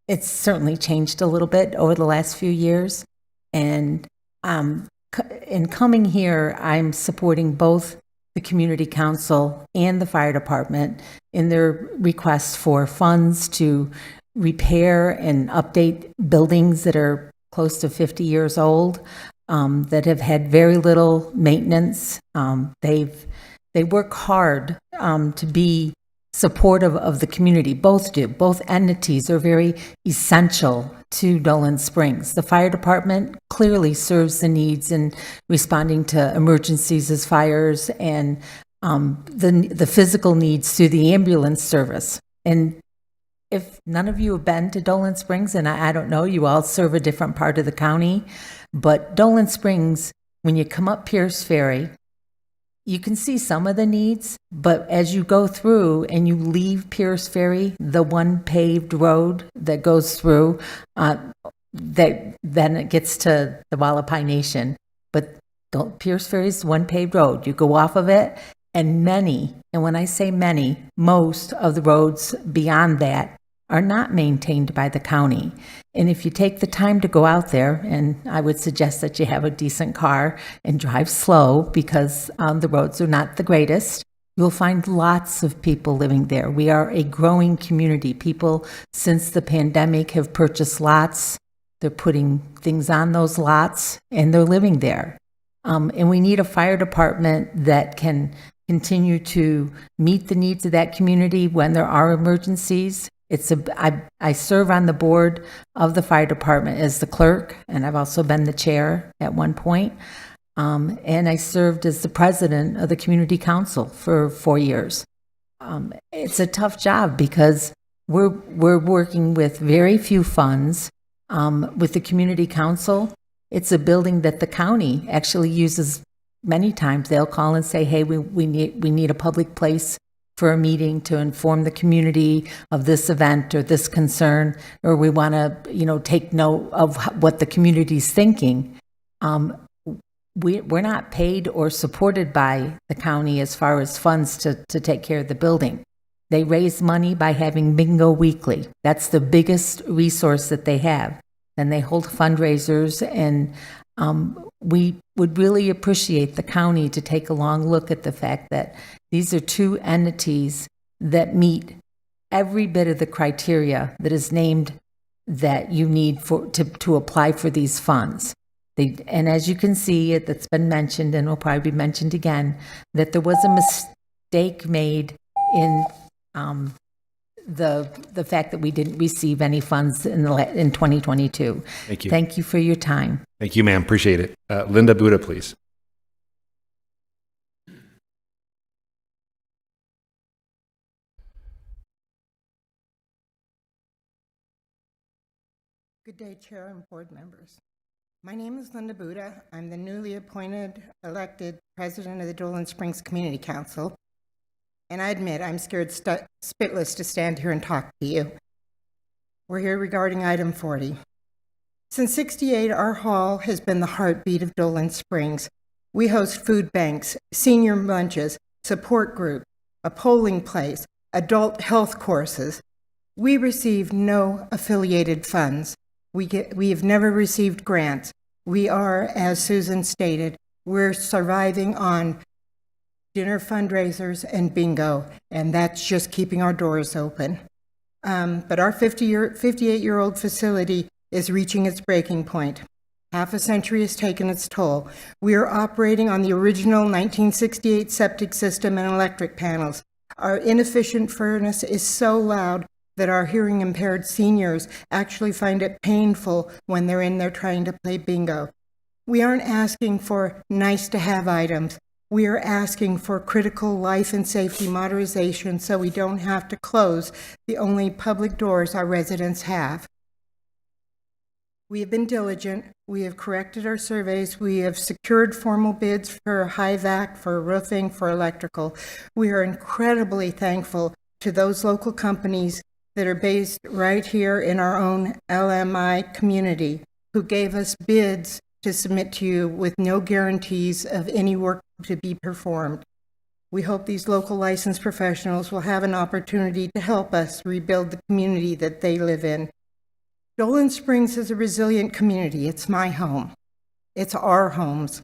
It's certainly changed a little bit over the last few years, and in coming here, I'm supporting both the Community Council and the Fire Department in their request for funds to repair and update buildings that are close to 50 years old. That have had very little maintenance. They work hard to be supportive of the community. Both do. Both entities are very essential to Dolan Springs. The fire department clearly serves the needs in responding to emergencies as fires and the physical needs through the ambulance service. And if none of you have been to Dolan Springs, and I don't know, you all serve a different part of the county, but Dolan Springs, when you come up Pierce Ferry, you can see some of the needs, but as you go through and you leave Pierce Ferry, the one paved road that goes through, that then it gets to the Wallapai Nation. But Pierce Ferry is one paved road. You go off of it, and many, and when I say many, most of the roads beyond that are not maintained by the county. And if you take the time to go out there, and I would suggest that you have a decent car and drive slow because the roads are not the greatest, you'll find lots of people living there. We are a growing community. People, since the pandemic, have purchased lots. They're putting things on those lots, and they're living there. And we need a fire department that can continue to meet the needs of that community when there are emergencies. I serve on the board of the fire department as the clerk, and I've also been the chair at one point. And I served as the president of the community council for 4 years. It's a tough job because we're working with very few funds. With the community council, it's a building that the county actually uses many times. They'll call and say, hey, we need a public place for a meeting to inform the community of this event or this concern, or we want to, take note of what the community's thinking. We're not paid or supported by the county as far as funds to take care of the building. They raise money by having bingo weekly. That's the biggest resource that they have. And they hold fundraisers, and we would really appreciate the county to take a long look at the fact that these are two entities that meet every bit of the criteria that is named that you need to apply for these funds. And as you can see, that's been mentioned and will probably be mentioned again, that there was a mistake made in the fact that we didn't receive any funds in 2022. Thank you. Thank you for your time. Thank you, ma'am. Appreciate it. Linda Buddha, please. Good day, Chair and board members. My name is Linda Buddha. I'm the newly appointed, elected president of the Dolan Springs Community Council. And I admit I'm scared spitless to stand here and talk to you. We're here regarding item 40. Since '68, our hall has been the heartbeat of Dolan Springs. We host food banks, senior lunches, support group, a polling place, adult health courses. We receive no affiliated funds. We have never received grants. We are, as Susan stated, we're surviving on dinner fundraisers and bingo, and that's just keeping our doors open. But our 58-year-old facility is reaching its breaking point. Half a century has taken its toll. We are operating on the original 1968 septic system and electric panels. Our inefficient furnace is so loud that our hearing-impaired seniors actually find it painful when they're in there trying to play bingo. We aren't asking for nice-to-have items. We are asking for critical life and safety modernization so we don't have to close the only public doors our residents have. We have been diligent. We have corrected our surveys. We have secured formal bids for high vac, for roofing, for electrical. We are incredibly thankful to those local companies that are based right here in our own LMI community who gave us bids to submit to you with no guarantees of any work to be performed. We hope these local licensed professionals will have an opportunity to help us rebuild the community that they live in. Dolan Springs is a resilient community. It's my home. It's our homes.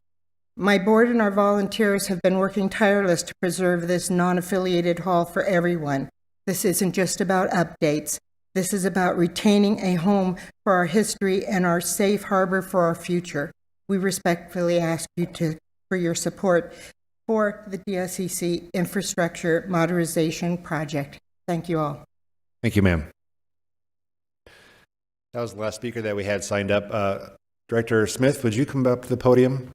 My board and our volunteers have been working tireless to preserve this non-affiliated hall for everyone. This isn't just about updates. This is about retaining a home for our history and our safe harbor for our future. We respectfully ask you for your support for the DSCC Infrastructure Modernization Project. Thank you all. Thank you, ma'am. That was the last speaker that we had signed up. Director Smith, would you come up to the podium?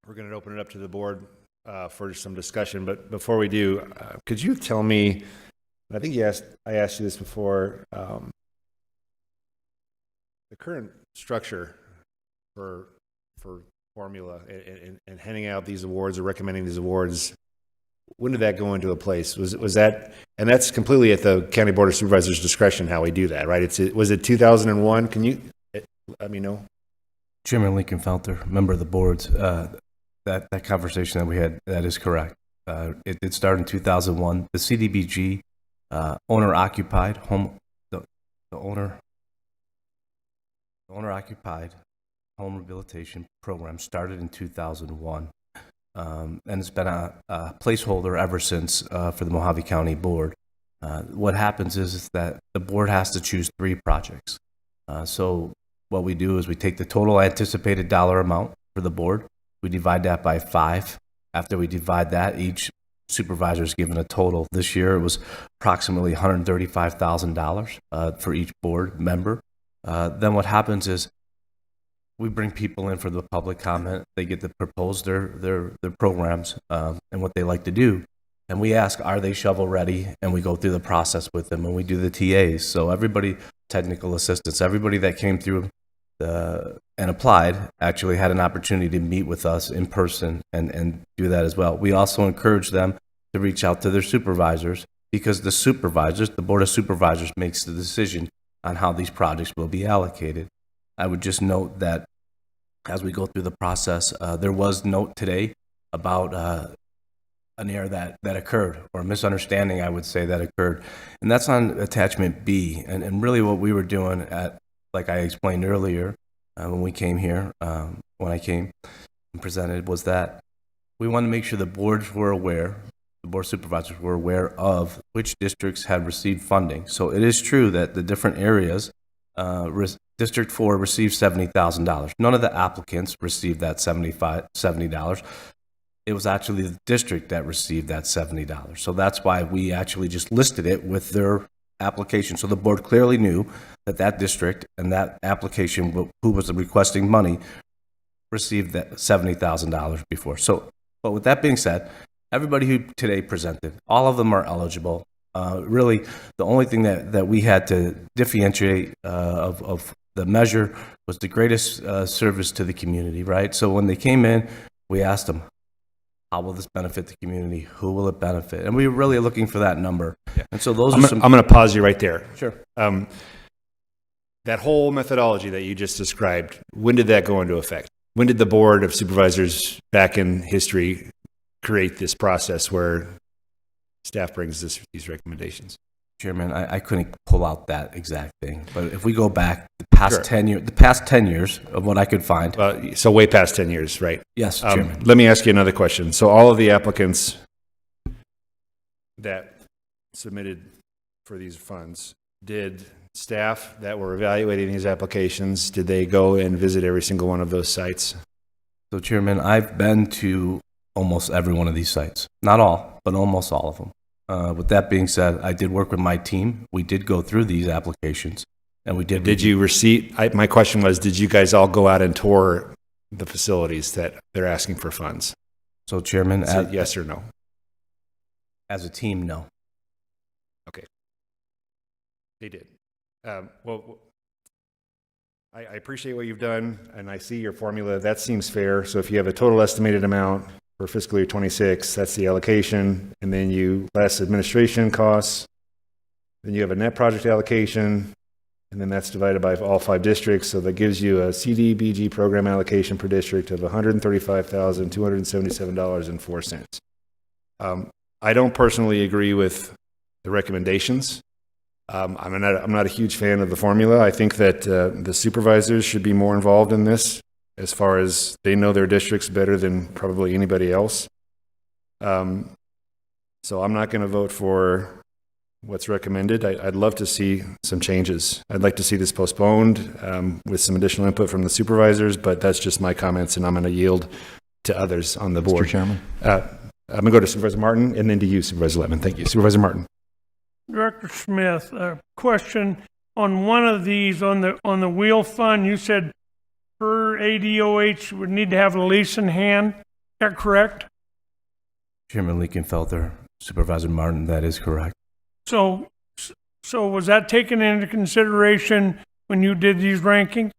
We're going to open it up to the board for some discussion, but before we do, could you tell me, I think I asked you this before, the current structure for formula and handing out these awards or recommending these awards, when did that go into a place? Was that, and that's completely at the County Board of Supervisors' discretion how we do that, right? Was it 2001? Can you let me know? Chairman Lincoln Felter, member of the boards, that conversation that we had, that is correct. It did start in 2001. The CDBG owner-occupied home, the owner-occupied home rehabilitation program started in 2001. And it's been a placeholder ever since for the Mojave County Board. What happens is that the board has to choose 3 projects. So what we do is we take the total anticipated dollar amount for the board, we divide that by 5. After we divide that, each supervisor is given a total. This year it was approximately $135,000 for each board member. Then what happens is we bring people in for the public comment. They get to propose their programs and what they like to do. And we ask, are they shovel ready? And we go through the process with them and we do the TAs. So everybody, technical assistance, everybody that came through and applied actually had an opportunity to meet with us in person and do that as well. We also encourage them to reach out to their supervisors because the Board of Supervisors makes the decision on how these projects will be allocated. I would just note that as we go through the process, there was note today about an error that occurred, or a misunderstanding, I would say, that occurred. And that's on attachment B. And really what we were doing like I explained earlier, when we came here, when I came and presented, was that we wanted to make sure the boards were aware, the board of supervisors were aware of which districts had received funding. So it is true that the different areas, District 4 received $70,000. None of the applicants received that $70. It was actually the district that received that $70. So that's why we actually just listed it with their application. So the board clearly knew that district and that application, who was requesting money, received that $70,000 before. So, but with that being said, everybody who today presented, all of them are eligible. Really, the only thing that we had to differentiate of the measure was the greatest service to the community, right? So when they came in, we asked them, how will this benefit the community? Who will it benefit? And we were really looking for that number. Yeah. And so those I'm going to pause you right there. Sure. That whole methodology that you just described, when did that go into effect? When did the Board of Supervisors back in history create this process where staff brings these recommendations? Chairman, I couldn't pull out that exact thing, but if we go back the past 10 years of what I could find. So way past 10 years, right? Yes, Chairman. Let me ask you another question. So all of the applicants that submitted for these funds, did staff that were evaluating these applications, did they go and visit every single one of those sites? So, Chairman, I've been to almost every one of these sites. Not all, but almost all of them. With that being said, I did work with my team. We did go through these applications, and we did. Did you my question was, did you guys all go out and tour the facilities that they're asking for funds? So, Chairman, yes or no? As a team, no. Okay. They did. Well, I appreciate what you've done, and I see your formula. That seems fair. So if you have a total estimated amount for fiscal year 26, that's the allocation, and then you less administration costs, then you have a net project allocation, and then that's divided by all 5 districts. So that gives you a CDBG program allocation per district of $135,277.04. I don't personally agree with the recommendations. I'm not a huge fan of the formula. I think that the supervisors should be more involved in this, as far as they know their districts better than probably anybody else. So I'm not going to vote for what's recommended. I'd love to see some changes. I'd like to see this postponed with some additional input from the supervisors, but that's just my comments, and I'm going to yield to others on the board. Mr. Chairman. I'm going to go to Supervisor Martin and then to you, Supervisor Letman. Thank you. Supervisor Martin. Director Smith, a question on one of these, on the wheel fund. You said per ADOH would need to have a lease in hand. Is that correct? Chairman Lincolnfelter, Supervisor Martin, that is correct. So was that taken into consideration when you did these rankings?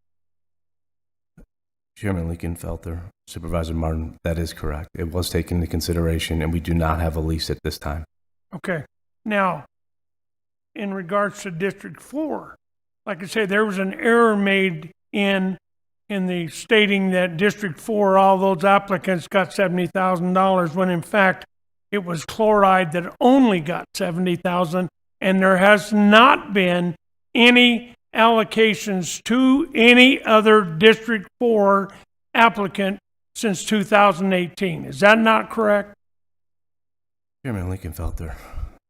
Chairman Lincolnfelter, Supervisor Martin, that is correct. It was taken into consideration, and we do not have a lease at this time. Okay. Now, in regards to District 4, like I say, there was an error made in the stating that District 4, all those applicants got $70,000, when in fact it was chloride that only got $70,000, and there has not been any allocations to any other District 4 applicant since 2018. Is that not correct? Chairman Lincolnfelter,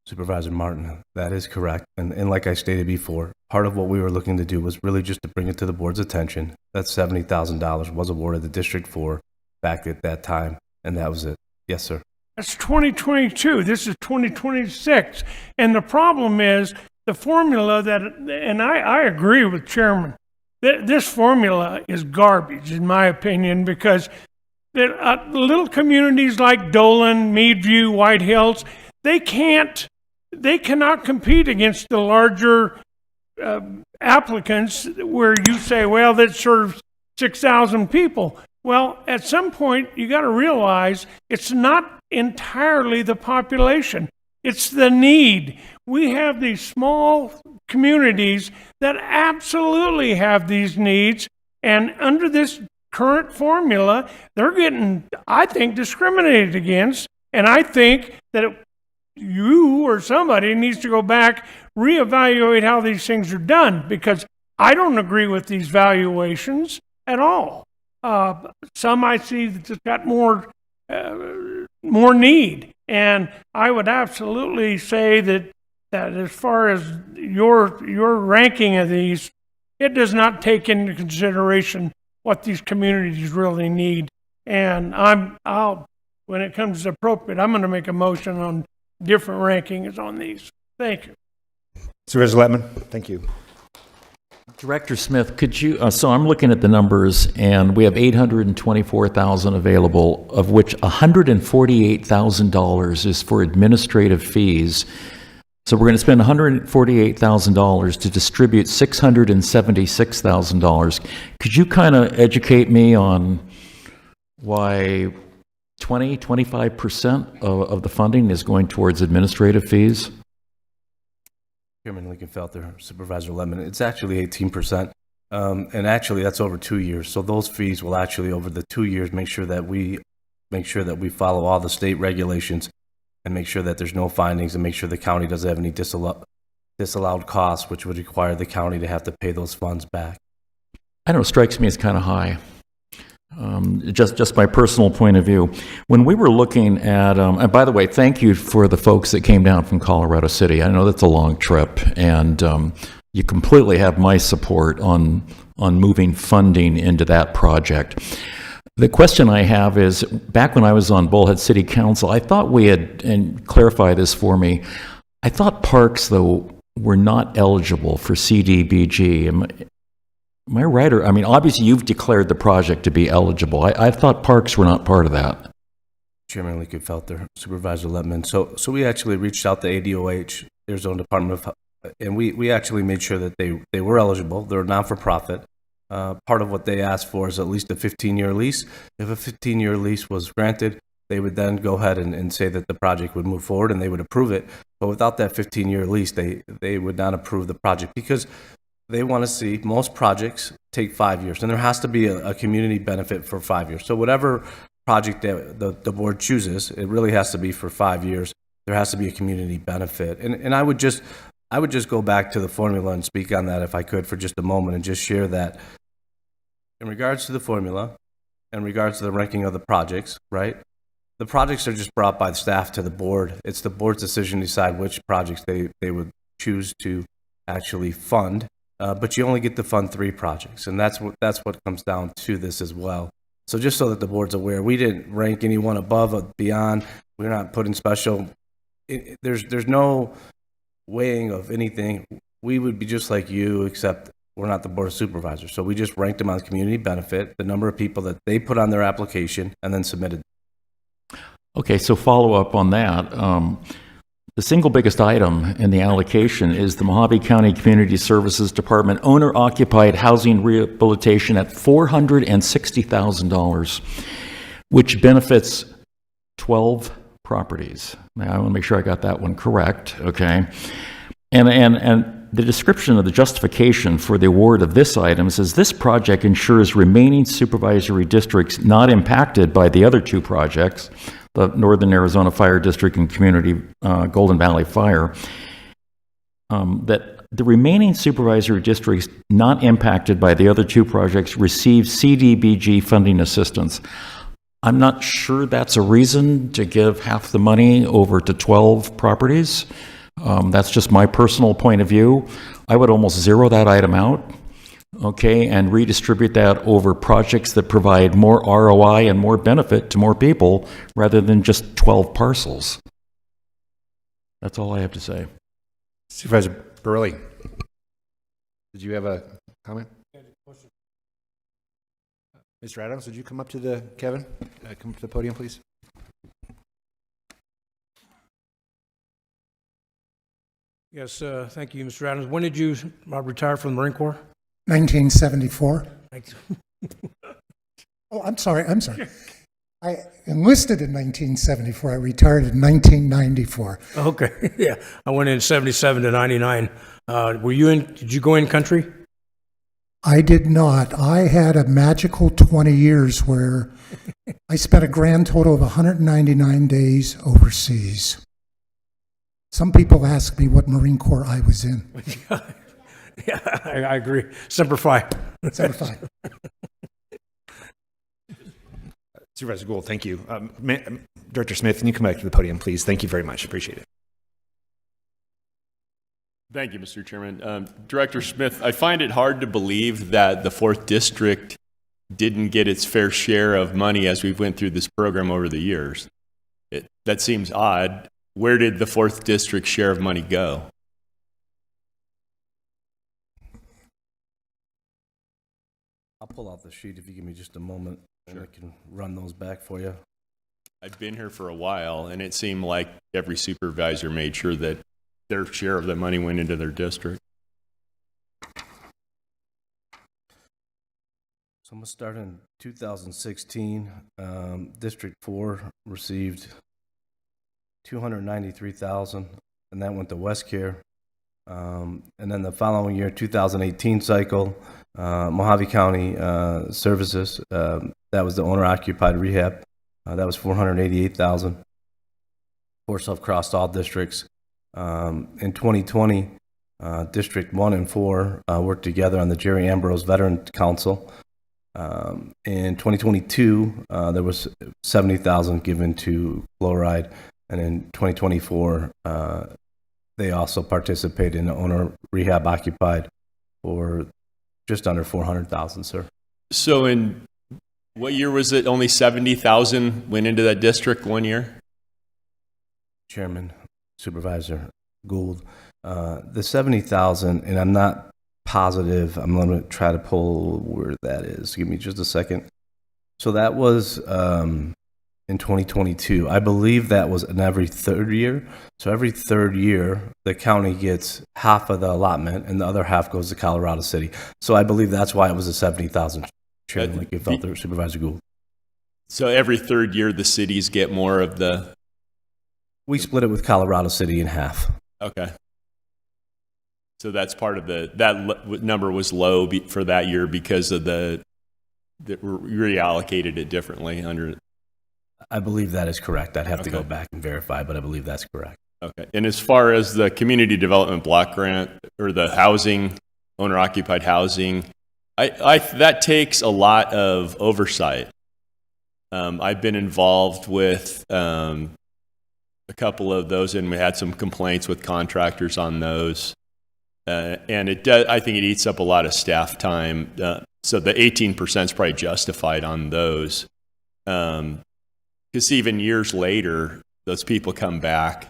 Supervisor Martin, that is correct. And like I stated before, part of what we were looking to do was really just to bring it to the board's attention that $70,000 was awarded to District 4 back at that time, and that was it. Yes, sir. That's 2022. This is 2026. And the problem is the formula that, and I agree with Chairman, this formula is garbage, in my opinion, because little communities like Dolan, Meadview, White Hills, they cannot compete against the larger applicants where you say, well, that serves 6,000 people. Well, at some point, you got to realize it's not entirely the population. It's the need. We have these small communities that absolutely have these needs, and under this current formula, they're getting, I think, discriminated against, and I think that you or somebody needs to go back, reevaluate how these things are done, because I don't agree with these valuations at all. Some I see that's got more need, and I would absolutely say that as far as your ranking of these, it does not take into consideration what these communities really need. And when it comes appropriate, I'm going to make a motion on different rankings on these. Thank you. Supervisor Letman, thank you. Director Smith, could you, so I'm looking at the numbers, and we have $824,000 available, of which $148,000 is for administrative fees. So we're going to spend $148,000 to distribute $676,000. Could you kind of educate me on why 25% of the funding is going towards administrative fees? Chairman Lincolnfelter, Supervisor Lemon, it's actually 18%. And actually that's over 2 years. So those fees will actually over the 2 years make sure that we follow all the state regulations and make sure that there's no findings and make sure the county doesn't have any disallowed costs, which would require the county to have to pay those funds back. I don't know, it strikes me as kind of high. Just my personal point of view. When we were looking at, and by the way, thank you for the folks that came down from Colorado City. I know that's a long trip, and you completely have my support on moving funding into that project. The question I have is, back when I was on Bullhead City Council, I thought we had, and clarify this for me, I thought parks, though, were not eligible for CDBG. Am I right? Or, I mean, obviously you've declared the project to be eligible. I thought parks were not part of that. Chairman Lee Felter, Supervisor Letman. So we actually reached out to ADOH, Arizona Department of Health, and we actually made sure that they were eligible. They're not-for-profit. Part of what they asked for is at least a 15-year lease. If a 15-year lease was granted, they would then go ahead and say that the project would move forward and they would approve it. But without that 15-year lease, they would not approve the project because they want to see most projects take 5 years. And there has to be a community benefit for 5 years. So whatever project that the board chooses, it really has to be for 5 years. There has to be a community benefit. And I would just go back to the formula and speak on that if I could for just a moment and just share that in regards to the formula, in regards to the ranking of the projects, right? The projects are just brought by the staff to the board. It's the board's decision to decide which projects they would choose to actually fund. But you only get to fund 3 projects, and that's what comes down to this as well. So just so that the board's aware, we didn't rank anyone above or beyond. We're not putting special. There's no weighing of anything. We would be just like you, except we're not the board of supervisors. So we just ranked them on community benefit, the number of people that they put on their application, and then submitted. Okay, so follow up on that. The single biggest item in the allocation is the Mojave County Community Services Department owner-occupied housing rehabilitation at $460,000, which benefits 12 properties. Now, I want to make sure I got that one correct, okay? And the description of the justification for the award of this item says this project ensures remaining supervisory districts not impacted by the other 2 projects, the Northern Arizona Fire District and Community Golden Valley Fire, that the remaining supervisory districts not impacted by the other 2 projects receive CDBG funding assistance. I'm not sure that's a reason to give half the money over to 12 properties. That's just my personal point of view. I would almost zero that item out, okay, and redistribute that over projects that provide more ROI and more benefit to more people rather than just 12 parcels. That's all I have to say. Supervisor Burley, did you have a comment? Mr. Adams, would you come up to the, Kevin, come to the podium, please? Yes, thank you, Mr. Adams. When did you retire from the Marine Corps? 1974. Oh, I'm sorry. I enlisted in 1974. I retired in 1994. Okay, yeah. I went in 77 to 99. Did you go in country? I did not. I had a magical 20 years where I spent a grand total of 199 days overseas. Some people ask me what Marine Corps I was in. Yeah, I agree. Semper Fi. Semper Fi. Supervisor Gould, thank you. Director Smith, can you come back to the podium, please? Thank you very much. Appreciate it. Thank you, Mr. Chairman. Director Smith, I find it hard to believe that the 4th District didn't get its fair share of money as we went through this program over the years. That seems odd. Where did the 4th District share of money go? I'll pull out the sheet if you give me just a moment, and I can run those back for you. I've been here for a while, and it seemed like every supervisor made sure that their share of the money went into their district. So I'm going to start in 2016. District 4 received $293,000, and that went to West Care. And then the following year, 2018 cycle, Mojave County Services, that was the owner-occupied rehab. That was $488,000. Of course, I've crossed all districts. In 2020, District 1 and 4 worked together on the Jerry Ambrose Veteran Council. In 2022, there was 70,000 given to fluoride, and in 2024, they also participated in the owner rehab occupied for just under 400,000, sir. So in what year was it? Only 70,000 went into that district one year? Chairman, Supervisor Gould, the 70,000, and I'm not positive, I'm going to try to pull where that is. Give me just a second. So that was in 2022. I believe that was in every third year. So every third year, the county gets half of the allotment, and the other half goes to Colorado City. So I believe that's why it was a 70,000. Chairman, like you felt there, Supervisor Gould. So every third year, the cities get more of the... We split it with Colorado City in half. Okay. So that's part of that number was low for that year because of that we reallocated it differently under... I believe that is correct. I'd have to go back and verify, but I believe that's correct. Okay. And as far as the community development block grant or the housing, owner-occupied housing, that takes a lot of oversight. I've been involved with a couple of those, and we had some complaints with contractors on those. And it does, I think it eats up a lot of staff time. So the 18% is probably justified on those. Because even years later, those people come back.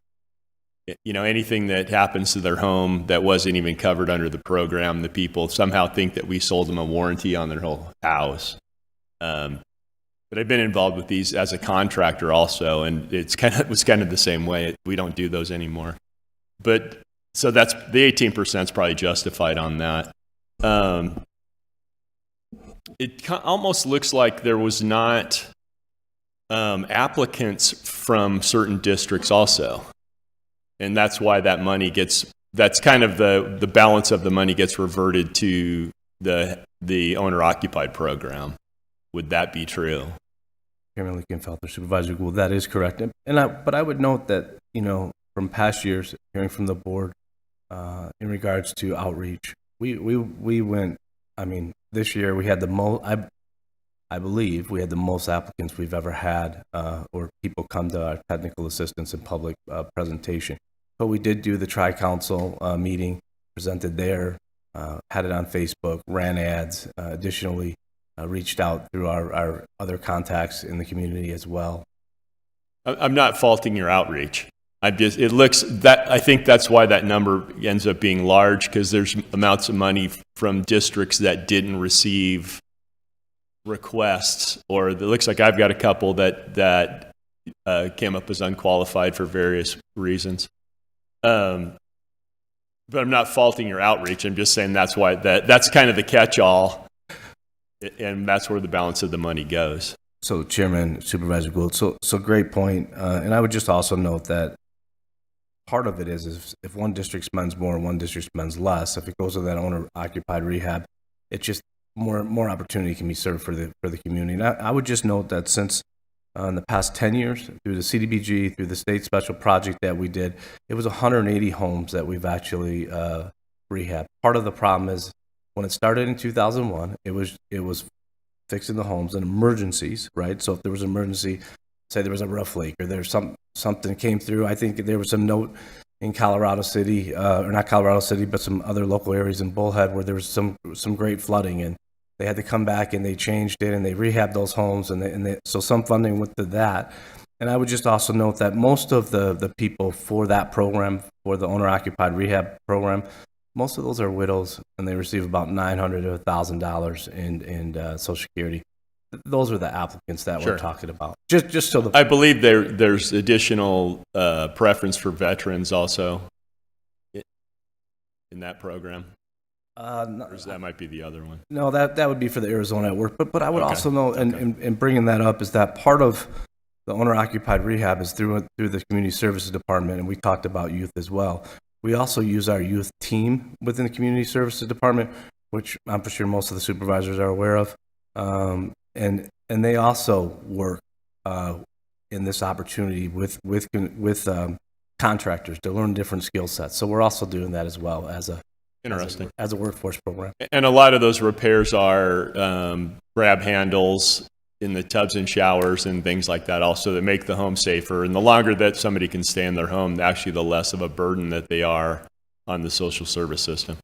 You know, anything that happens to their home that wasn't even covered under the program, the people somehow think that we sold them a warranty on their whole house. But I've been involved with these as a contractor also, and it was kind of the same way. We don't do those anymore. But so that's the 18% is probably justified on that. It almost looks like there was not applicants from certain districts also. And that's why that money that's kind of the balance of the money gets reverted to the owner-occupied program. Would that be true? Chairman Lichtenfelder, Supervisor Gould, that is correct. But I would note that, you know, from past years, hearing from the board in regards to outreach, we went, I mean, this year we had the most, I believe we had the most applicants we've ever had, or people come to our technical assistance and public presentation. But we did do the tri-council meeting, presented there, had it on Facebook, ran ads, additionally reached out through our other contacts in the community as well. I'm not faulting your outreach. I think that's why that number ends up being large, because there's amounts of money from districts that didn't receive requests, or it looks like I've got a couple that came up as unqualified for various reasons. But I'm not faulting your outreach. I'm just saying that's why that's kind of the catch-all, and that's where the balance of the money goes. So, Chairman, Supervisor Gould, so great point. And I would just also note that part of it is if one district spends more and one district spends less, if it goes to that owner-occupied rehab, it's just more opportunity can be served for the community. And I would just note that since in the past 10 years, through the CDBG, through the state special project that we did, it was 180 homes that we've actually rehabbed. Part of the problem is when it started in 2001, it was fixing the homes in emergencies, right? So if there was an emergency, say there was a roof leak or there's something came through, I think there was some note in Colorado City, or not Colorado City, but some other local areas in Bullhead where there was some great flooding, and they had to come back and they changed it and they rehabbed those homes, and so some funding went to that. And I would just also note that most of the people for that program, for the owner-occupied rehab program, most of those are widows, and they receive about $900 to $1,000 in Social Security. Those are the applicants that we're talking about. Just so I believe there's additional preference for veterans also in that program. Or that might be the other one. No, that would be for the Arizona at work. But I would also note, and bringing that up, is that part of the owner-occupied rehab is through the Community Services Department, and we talked about youth as well. We also use our youth team within the Community Services Department, which I'm for sure most of the supervisors are aware of. And they also work in this opportunity with contractors to learn different skill sets. So we're also doing that as well as a Interesting. As a workforce program. And a lot of those repairs are grab handles in the tubs and showers and things like that also that make the home safer. And the longer that somebody can stay in their home, actually the less of a burden that they are on the social service system.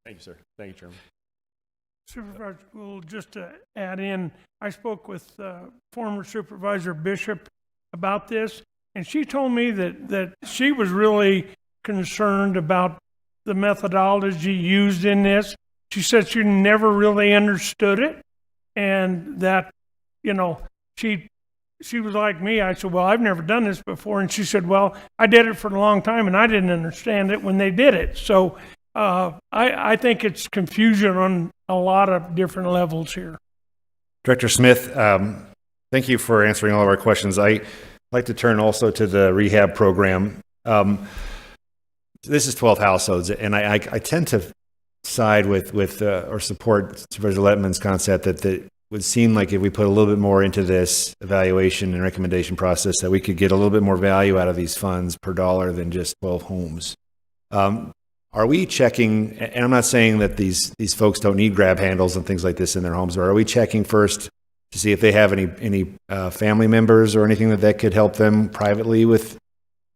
Thank you, sir. Thank you, Chairman. Supervisor Gould, just to add in, I spoke with former Supervisor Bishop about this, and she told me that she was really concerned about the methodology used in this. She said she never really understood it, and that, you know, she was like me. I said, well, I've never done this before. And she said, well, I did it for a long time, and I didn't understand it when they did it. So I think it's confusion on a lot of different levels here. Director Smith, thank you for answering all of our questions. I'd like to turn also to the rehab program. This is 12 households, and I tend to side with or support Supervisor Lettman's concept that it would seem like if we put a little bit more into this evaluation and recommendation process, that we could get a little bit more value out of these funds per dollar than just 12 homes. Are we checking, and I'm not saying that these folks don't need grab handles and things like this in their homes, but are we checking first to see if they have any family members or anything that could help them privately with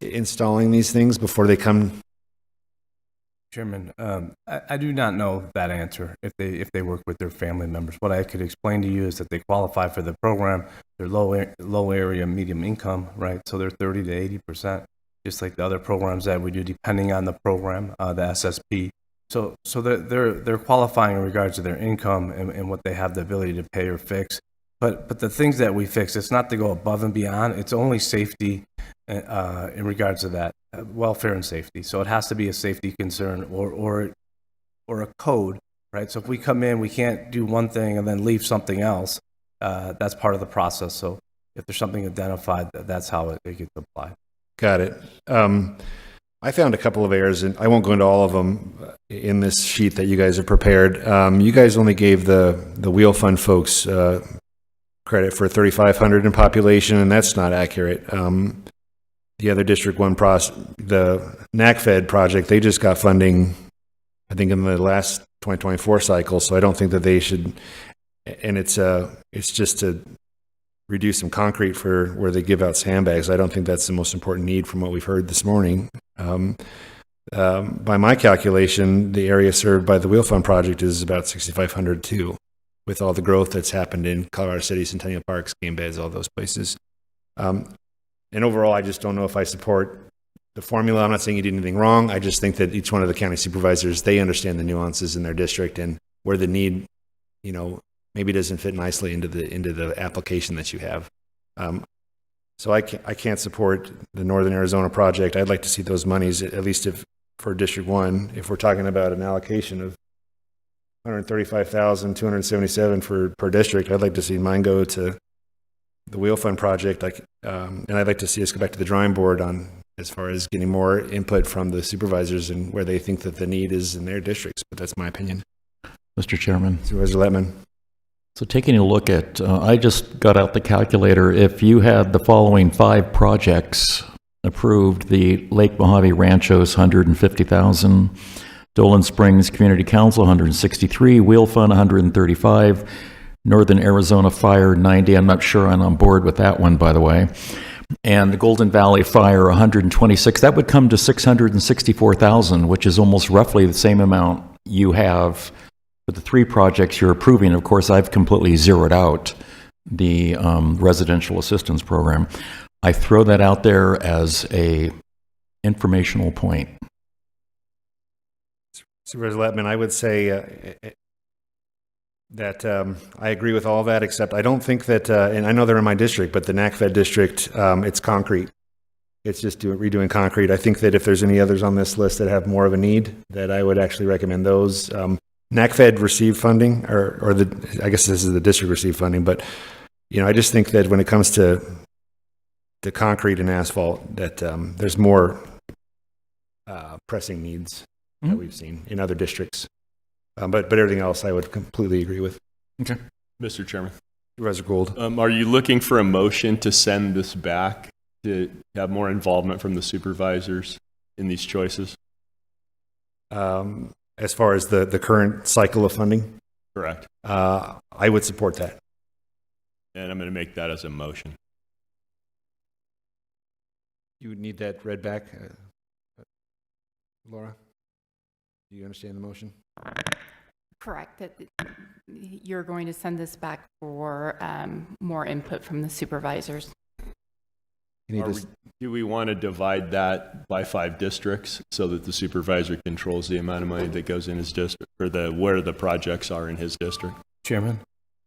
installing these things before they come? Chairman, I do not know that answer if they work with their family members. What I could explain to you is that they qualify for the program. They're low area, medium income, right? So they're 30 to 80%, just like the other programs that we do, depending on the program, the SSP. So they're qualifying in regards to their income and what they have the ability to pay or fix. But the things that we fix, it's not to go above and beyond. It's only safety in regards to that, welfare and safety. So it has to be a safety concern or a code, right? So if we come in, we can't do one thing and then leave something else. That's part of the process. So if there's something identified, that's how it gets applied. Got it. I found a couple of errors, and I won't go into all of them in this sheet that you guys have prepared. You guys only gave the Wheel Fund folks credit for 3,500 in population, and that's not accurate. The other District 1 the NACFED project, they just got funding, I think, in the last 2024 cycle, so I don't think that they should, and it's just to reduce some concrete for where they give out sandbags. I don't think that's the most important need from what we've heard this morning. By my calculation, the area served by the Wheel Fund project is about 6,500 too, with all the growth that's happened in Colorado City, Centennial Parks, Game Beds, all those places. And overall, I just don't know if I support the formula. I'm not saying you did anything wrong. I just think that each one of the county supervisors, they understand the nuances in their district and where the need, maybe doesn't fit nicely into the application that you have. So I can't support the Northern Arizona project. I'd like to see those monies, at least for District 1, if we're talking about an allocation of $135,277 per district, I'd like to see mine go to the Wheel Fund project, and I'd like to see us go back to the drawing board on as far as getting more input from the supervisors and where they think that the need is in their districts. But that's my opinion. Mr. Chairman. Supervisor Lettman. So taking a look at, I just got out the calculator. If you had the following 5 projects approved, the Lake Mojave Ranchos, $150,000, Dolan Springs Community Council, $163,000, Wheel Fund, $135,000, Northern Arizona Fire, $90,000. I'm not sure I'm on board with that one, by the way. And the Golden Valley Fire, $126,000. That would come to $664,000, which is almost roughly the same amount you have for the 3 projects you're approving. Of course, I've completely zeroed out the residential assistance program. I throw that out there as a informational point. Supervisor Lettman, I would say that I agree with all that, except I don't think that, and I know they're in my district, but the NACFED district, it's concrete. It's just redoing concrete. I think that if there's any others on this list that have more of a need, that I would actually recommend those. NACFED received funding, I guess this is the district received funding, but I just think that when it comes to concrete and asphalt, that there's more pressing needs that we've seen in other districts. But everything else I would completely agree with. Okay. Mr. Chairman. Supervisor Gould. Are you looking for a motion to send this back to have more involvement from the supervisors in these choices? As far as the current cycle of funding? Correct. I would support that. And I'm going to make that as a motion. You would need that read back, Laura? Do you understand the motion? Correct, that you're going to send this back for more input from the supervisors. Do we want to divide that by 5 districts so that the supervisor controls the amount of money that goes in his district, or where the projects are in his district? Chairman,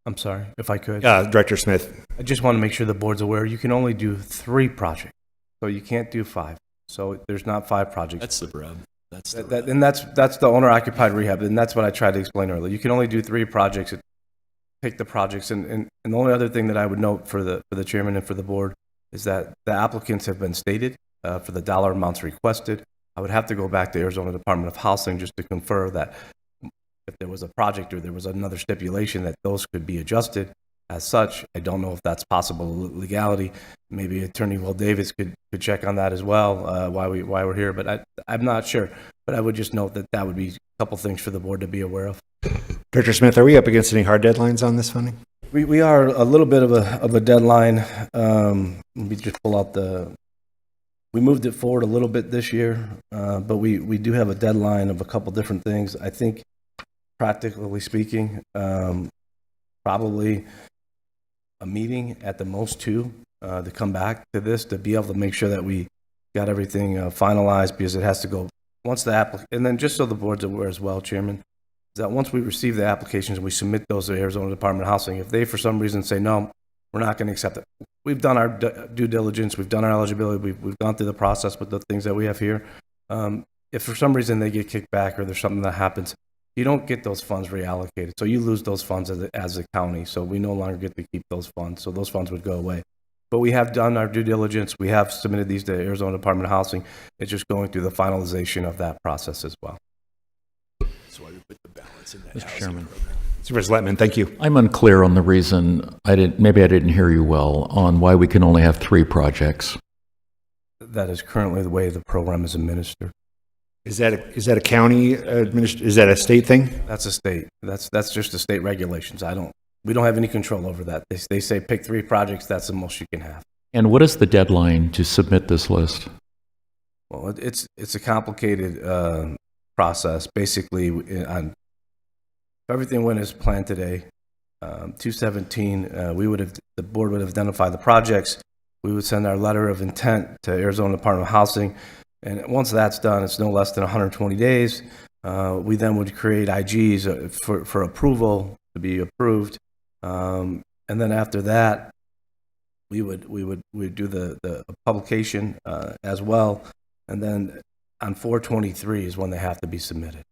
I'm sorry, if I could. Director Smith. I just want to make sure the board's aware, you can only do 3 projects, so you can't do 5. So there's not 5 projects. That's the rub. That's the That, and that's the owner-occupied rehab, and that's what I tried to explain earlier. You can only do 3 projects, pick the projects, and the only other thing that I would note for the chairman and for the board is that the applicants have been stated for the dollar amounts requested. I would have to go back to Arizona Department of Housing just to confer that if there was a project or there was another stipulation that those could be adjusted as such. I don't know if that's possible legality. Maybe Attorney Will Davis could check on that as well, why we're here, but I'm not sure. But I would just note that would be a couple things for the board to be aware of. Director Smith, are we up against any hard deadlines on this funding? We are a little bit of a deadline. Let me just pull out we moved it forward a little bit this year, but we do have a deadline of a couple different things. I think, practically speaking, probably a meeting at the most 2 to come back to this, to be able to make sure that we got everything finalized, because it has to go once the and then just so the board's aware as well, Chairman, that once we receive the applications and we submit those to Arizona Department of Housing, if they for some reason say, no, we're not going to accept it, we've done our due diligence, we've done our eligibility, we've gone through the process with the things that we have here. If for some reason they get kicked back or there's something that happens, you don't get those funds reallocated. So you lose those funds as a county. So we no longer get to keep those funds. So those funds would go away. But we have done our due diligence. We have submitted these to Arizona Department of Housing. It's just going through the finalization of that process as well. That's why we put the balance in that. Mr. Chairman. Supervisor Letman, thank you. I'm unclear on the reason, maybe I didn't hear you well, on why we can only have 3 projects. That is currently the way the program is administered. Is that a county is that a state thing? That's a state. That's just the state regulations. We don't have any control over that. They say pick 3 projects. That's the most you can have. And what is the deadline to submit this list? Well, it's a complicated process. Basically, if everything went as planned today, 2/17, the board would have identified the projects. We would send our letter of intent to Arizona Department of Housing, and once that's done, it's no less than 120 days. We then would create IGs for approval to be approved, and then after that, we would do the publication as well, and then on 4/23 is when they have to be submitted.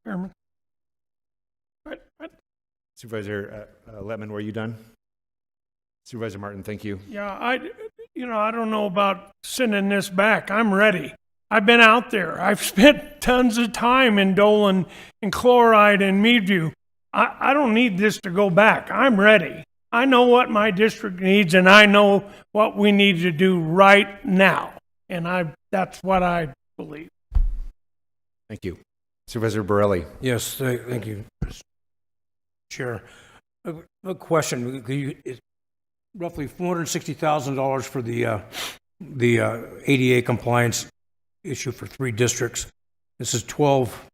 Chairman. Supervisor Letman, were you done? Supervisor Martin, thank you. Yeah, I don't know about sending this back. I'm ready. I've been out there. I've spent tons of time in Dolan and Chloride and Meadview. I don't need this to go back. I'm ready. I know what my district needs, and I know what we need to do right now. And that's what I believe. Thank you. Supervisor Borelli. Yes, thank you, Chair. A question. It's roughly $460,000 for the ADA compliance issue for 3 districts. This is 12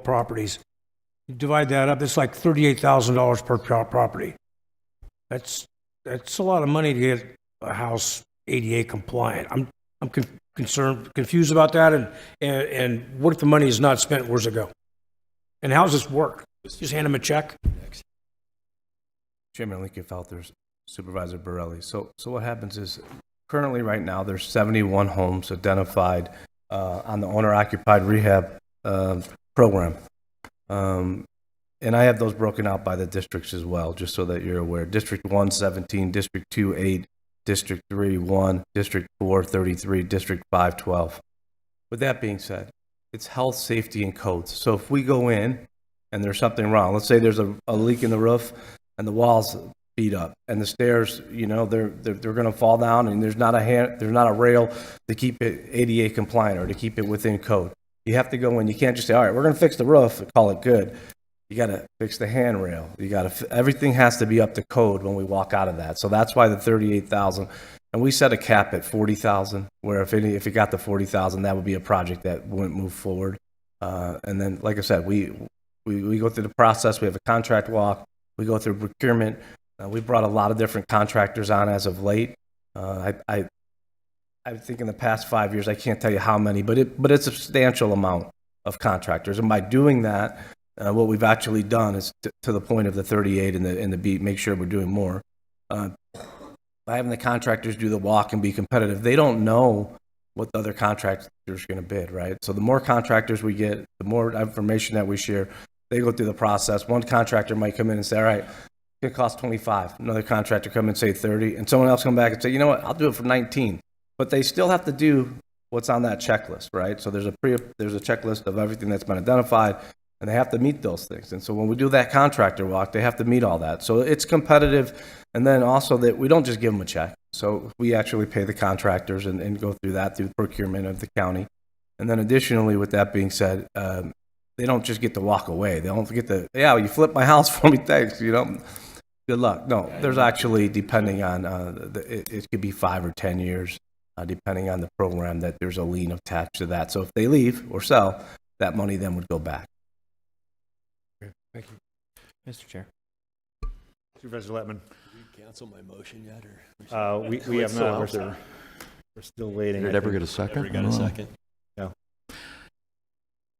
properties. You divide that up, it's like $38,000 per property. That's a lot of money to get a house ADA compliant. I'm confused about that, and what if the money is not spent? Where's it go? And how does this work? Just hand them a check? Chairman Lincoln Felters, Supervisor Borelli. So what happens is, currently right now, there's 71 homes identified on the owner-occupied rehab program. And I have those broken out by the districts as well, just so that you're aware. District 1, 17, District 2, 8, District 3, 1, District 4, 33, District 5, 12. With that being said, it's health, safety, and codes. So if we go in and there's something wrong, let's say there's a leak in the roof and the walls beat up and the stairs, they're going to fall down, and there's not a rail to keep it ADA compliant or to keep it within code. You have to go in. You can't just say, all right, we're going to fix the roof and call it good. You got to fix the handrail. You got to, everything has to be up to code when we walk out of that. So that's why the 38,000, and we set a cap at 40,000, where if it got to 40,000, that would be a project that wouldn't move forward. And then, like I said, we go through the process. We have a contract walk. We go through procurement. We brought a lot of different contractors on as of late. I think in the past 5 years, I can't tell you how many, but it's a substantial amount of contractors. And by doing that, what we've actually done is to the point of the 38 and the beat, make sure we're doing more. By having the contractors do the walk and be competitive, they don't know what the other contractors are going to bid, right? So the more contractors we get, the more information that we share, they go through the process. One contractor might come in and say, all right, it costs 25. Another contractor come and say 30, and someone else come back and say, you know what, I'll do it for 19. But they still have to do what's on that checklist, right? So there's a checklist of everything that's been identified, and they have to meet those things. And so when we do that contractor walk, they have to meet all that. So it's competitive, and then also that we don't just give them a check. So we actually pay the contractors and go through that through procurement of the county. And then additionally, with that being said, they don't just get to walk away. They don't get to, yeah, you flipped my house for me, thanks, you know. Good luck. No, there's actually, depending on, it could be 5 or 10 years, depending on the program, that there's a lien attached to that. So if they leave or sell, that money then would go back. Thank you. Mr. Chair. Supervisor Lettman. Did we cancel my motion yet? Or we have not. We're still waiting. Did it ever get a second? Never got a second. No.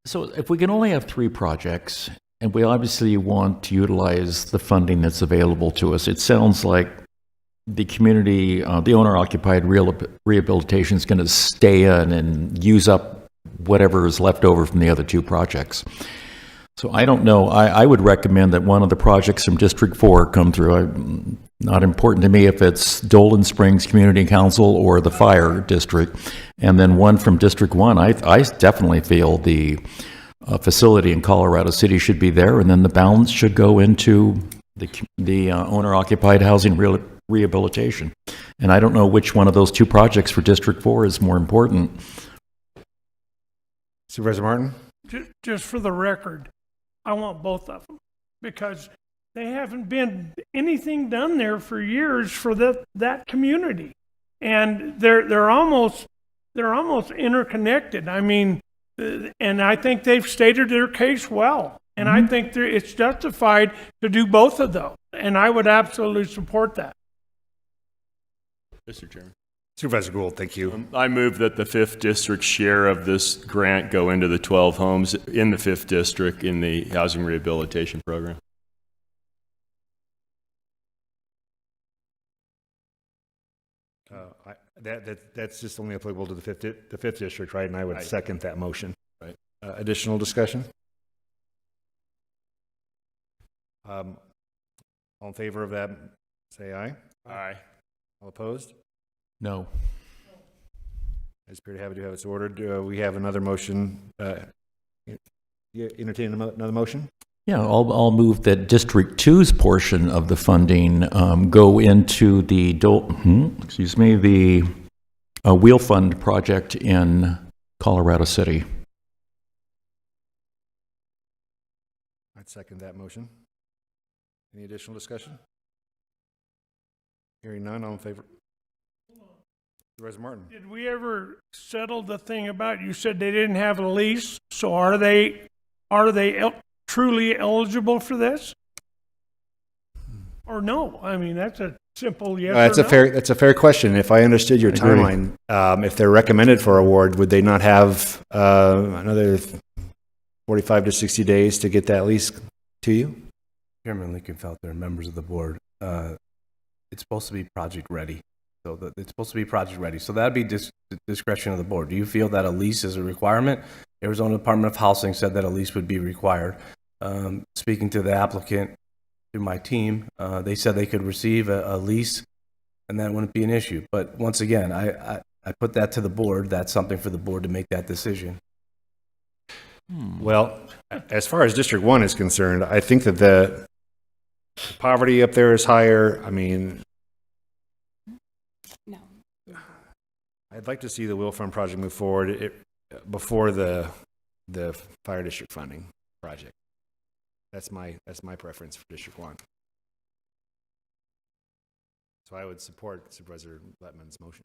So if we can only have 3 projects, and we obviously want to utilize the funding that's available to us, it sounds like the community, the owner-occupied rehabilitation is going to stay in and use up whatever is left over from the other 2 projects. So I don't know. I would recommend that one of the projects from District 4 come through. Not important to me if it's Dolan Springs Community Council or the Fire District. And then one from District 1. I definitely feel the facility in Colorado City should be there, and then the balance should go into the owner-occupied housing rehabilitation. And I don't know which one of those 2 projects for District 4 is more important. Supervisor Martin? Just for the record, I want both of them, because they haven't been anything done there for years for that community, and they're almost interconnected. I mean, and I think they've stated their case well, and I think it's justified to do both of those, and I would absolutely support that. Mr. Chairman. Supervisor Gould, thank you. I move that the 5th District share of this grant go into the 12 homes in the 5th District in the Housing Rehabilitation Program. That's just only applicable to the 5th District, right? And I would second that motion. Right. Additional discussion? All in favor of that, say aye. Aye. All opposed? No. I appear to have it. It's ordered. We have another motion. You entertain another motion? Yeah, I'll move that District 2's portion of the funding go into the Wheel Fund project in Colorado City. I'd second that motion. Any additional discussion? Hearing none, all in favor? Supervisor Martin. Did we ever settle the thing about, you said they didn't have a lease, so are they truly eligible for this? Or no? I mean, that's a simple yes or no. That's a fair question. If I understood your timeline, if they're recommended for award, would they not have another 45 to 60 days to get that lease to you? Chairman Lincolnfelter and members of the board, it's supposed to be project ready. So it's supposed to be project ready. So that'd be discretion of the board. Do you feel that a lease is a requirement? Arizona Department of Housing said that a lease would be required. Speaking to the applicant, to my team, they said they could receive a lease and that wouldn't be an issue. But once again, I put that to the board. That's something for the board to make that decision. Well, as far as District 1 is concerned, I think that the poverty up there is higher. I mean, No. I'd like to see the Wheel Fund project move forward before the Fire District funding project. That's my preference for District 1. So I would support Supervisor Lettman's motion.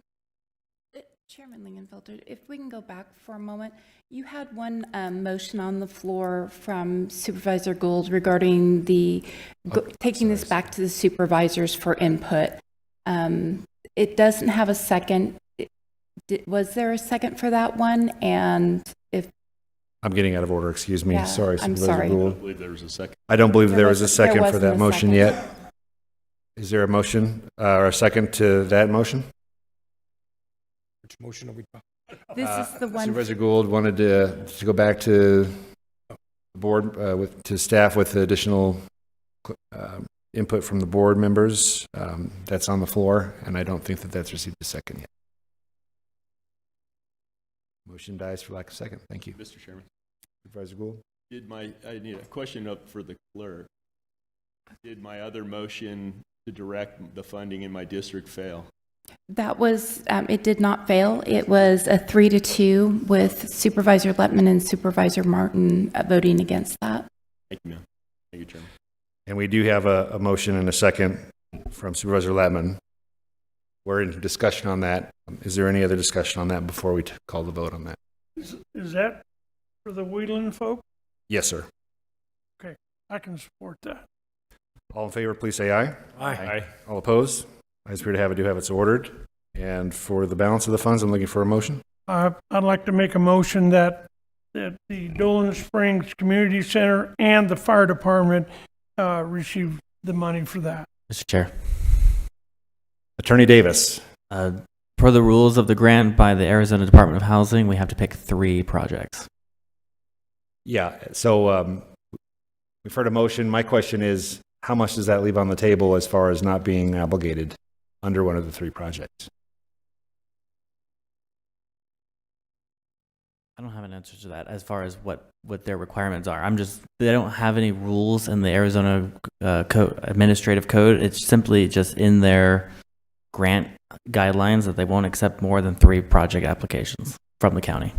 Chairman Lingenfelter, if we can go back for a moment, you had one motion on the floor from Supervisor Gould regarding taking this back to the supervisors for input. It doesn't have a second. Was there a second for that one? And if I'm getting out of order, excuse me. Yeah, Sorry, I'm Supervisor sorry. Gould. I believe there was a second. I don't believe there was a second for wasn't that a motion second. yet. Is there a motion or a second to that motion? Which motion are we talking? this is the one. Supervisor Gould wanted to go back to the board, to staff with additional input from the board members. That's on the floor, and I don't think that that's received a second yet. Motion dies for lack of second. Thank you. Mr. Chairman. Supervisor Gould? I need a question up for the clerk. Did my other motion to direct the funding in my district fail? That was, it did not fail. It was a 3-2 with Supervisor Lettman and Supervisor Martin voting against that. Thank you, ma'am. Thank you, Chairman. And we do have a motion and a second from Supervisor Lettman. We're in discussion on that. Is there any other discussion on that before we call the vote on that? Is that for the Wheeling folk? Yes, sir. Okay, I can support that. All in favor, please say aye. Aye. All opposed? Ayes appear to have it, do have it so ordered. And for the balance of the funds, I'm looking for a motion. I'd like to make a motion that the Dolan Springs Community Center and the fire department receive the money for that. Mr. Chair. Attorney Davis. Per the rules of the grant by the Arizona Department of Housing, we have to pick 3 projects. Yeah, so we've heard a motion. My question is, how much does that leave on the table as far as not being obligated under one of the 3 projects? I don't have an answer to that as far as what their requirements are. They don't have any rules in the Arizona administrative code. It's simply just in their grant guidelines that they won't accept more than 3 project applications from the county.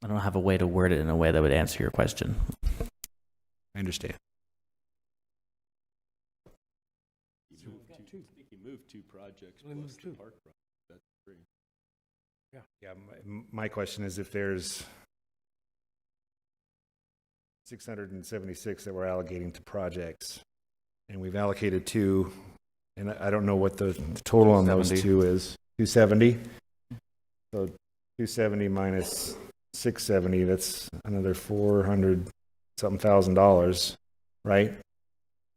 I don't have a way to word it in a way that would answer your question. I understand. I think you moved 2 projects plus the park project. That's 3. Yeah. My question is, if there's 676 that we're allocating to projects, and we've allocated 2, and I don't know what the total on those 2 is. 270. So 270 minus 670, that's another $400-something thousand, right?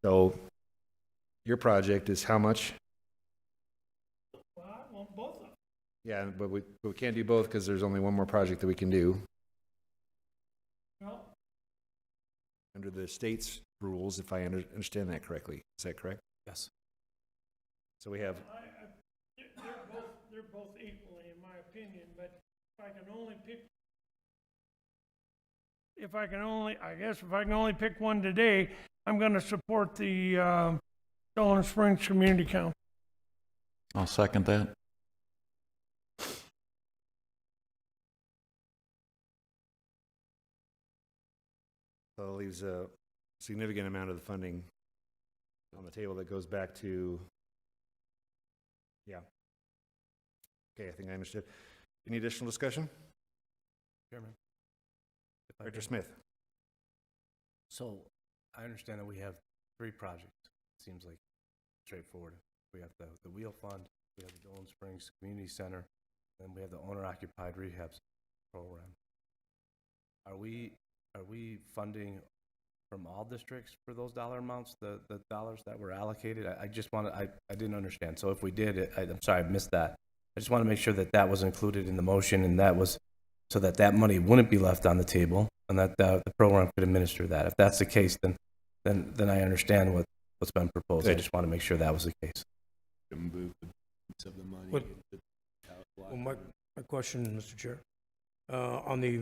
So your project is how much? Well, I want both of them. Yeah, but we can't do both because there's only one more project that we can do. Well, Under the state's rules, if I understand that correctly. Is that correct? Yes. So we have, they're both equally, in my opinion, but if I can only pick one today, I'm going to support the Dolan Springs Community Council. I'll second that. so it leaves a significant amount of the funding on the table that goes back to, yeah. Okay, I think I understood. Any additional discussion? Chairman. Director Smith. So I understand that we have 3 projects. Seems like straightforward. We have the Wheel Fund, we have the Dolan Springs Community Center, and we have the owner-occupied rehab program. Are we funding from all districts for those dollar amounts, the dollars that were allocated? I just want to, I didn't understand. So if we did, I'm sorry, I missed that. I just want to make sure that that was included in the motion, and that was so that that money wouldn't be left on the table, and that the program could administer that. If that's the case, then I understand what's been proposed. Good. I just want to make sure that was the case. Move the piece of the money. What- Well, my question, Mr. Chair, on the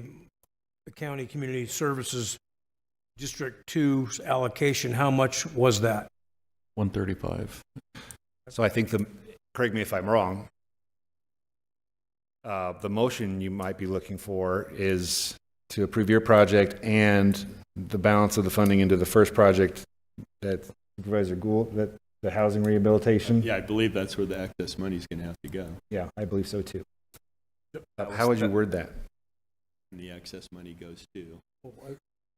County Community Services District 2's allocation, how much was that? 135. So I think correct me if I'm wrong, the motion you might be looking for is to approve your project and the balance of the funding into the first project that Supervisor Gould, that the housing rehabilitation? Yeah, I believe that's where the excess money is going to have to go. Yeah, I believe so too. How would you word that? And the excess money goes to.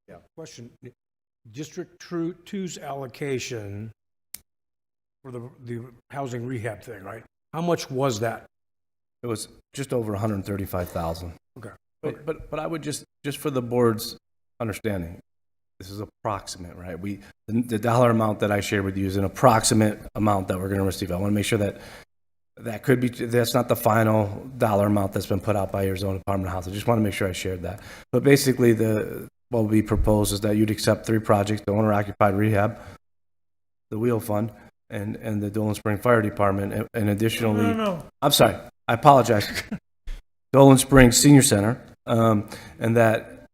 Yeah. Question, District 2's allocation for the housing rehab thing, right? How much was that? It was just over 135,000. Okay. But I would just for the board's understanding, this is approximate, right? The dollar amount that I shared with you is an approximate amount that we're going to receive. I want to make sure that's not the final dollar amount that's been put out by Arizona Department of Health. I just want to make sure I shared that. But basically, what we propose is that you'd accept 3 projects: the owner-occupied rehab, the wheel fund, and the Dolan Spring Fire Department, and additionally, No. I'm sorry, I apologize. Dolan Springs Senior Center, and that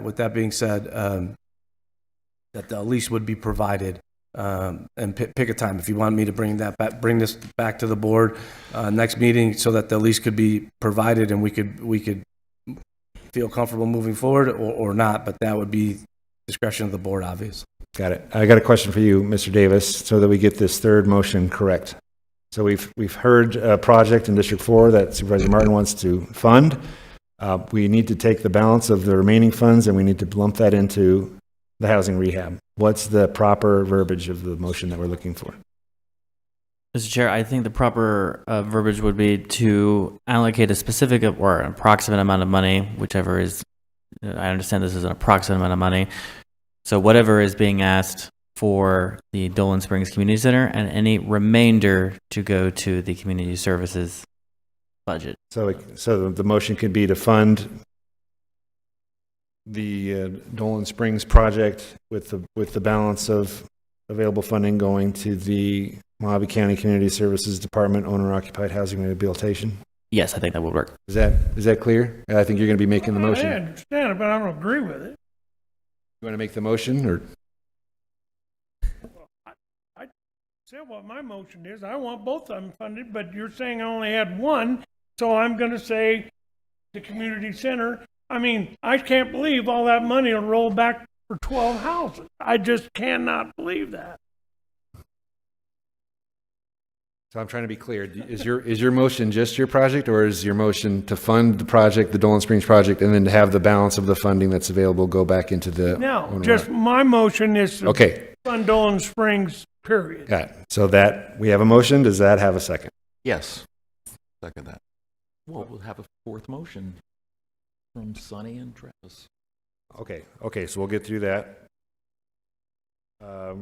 with that being said, that the lease would be provided, and pick a time if you want me to bring this back to the board next meeting, so that the lease could be provided and we could feel comfortable moving forward or not. But that would be discretion of the board, obviously. Got it. I got a question for you, Mr. Davis, so that we get this third motion correct. So we've heard a project in District 4 that Supervisor Martin wants to fund. We need to take the balance of the remaining funds and we need to lump that into the housing rehab. What's the proper verbiage of the motion that we're looking for? Mr. Chair, I think the proper verbiage would be to allocate a specific or an approximate amount of money, whichever is, I understand this is an approximate amount of money. So whatever is being asked for the Dolan Springs Community Center, and any remainder to go to the community services budget. So the motion could be to fund the Dolan Springs project with the balance of available funding going to the Mojave County Community Services Department owner-occupied housing rehabilitation. Yes, I think that would work. Is that clear? I think you're going to be making the motion. I understand it, but I don't agree with it. You want to make the motion, or? I said what my motion is. I want both of them funded, but you're saying I only had one, so I'm going to say the community center. I mean, I can't believe all that money will roll back for 12 houses. I just cannot believe that. So I'm trying to be clear. Is your motion just your project, or is your motion to fund the project, the Dolan Springs project, and then to have the balance of the funding that's available go back into the No, just my motion is to fund Dolan Springs, period. Got it. So that we have a motion. Does that have a second? Yes. Second that. Well, we'll have a fourth motion from Sonny and Travis. Okay. So we'll get through that. All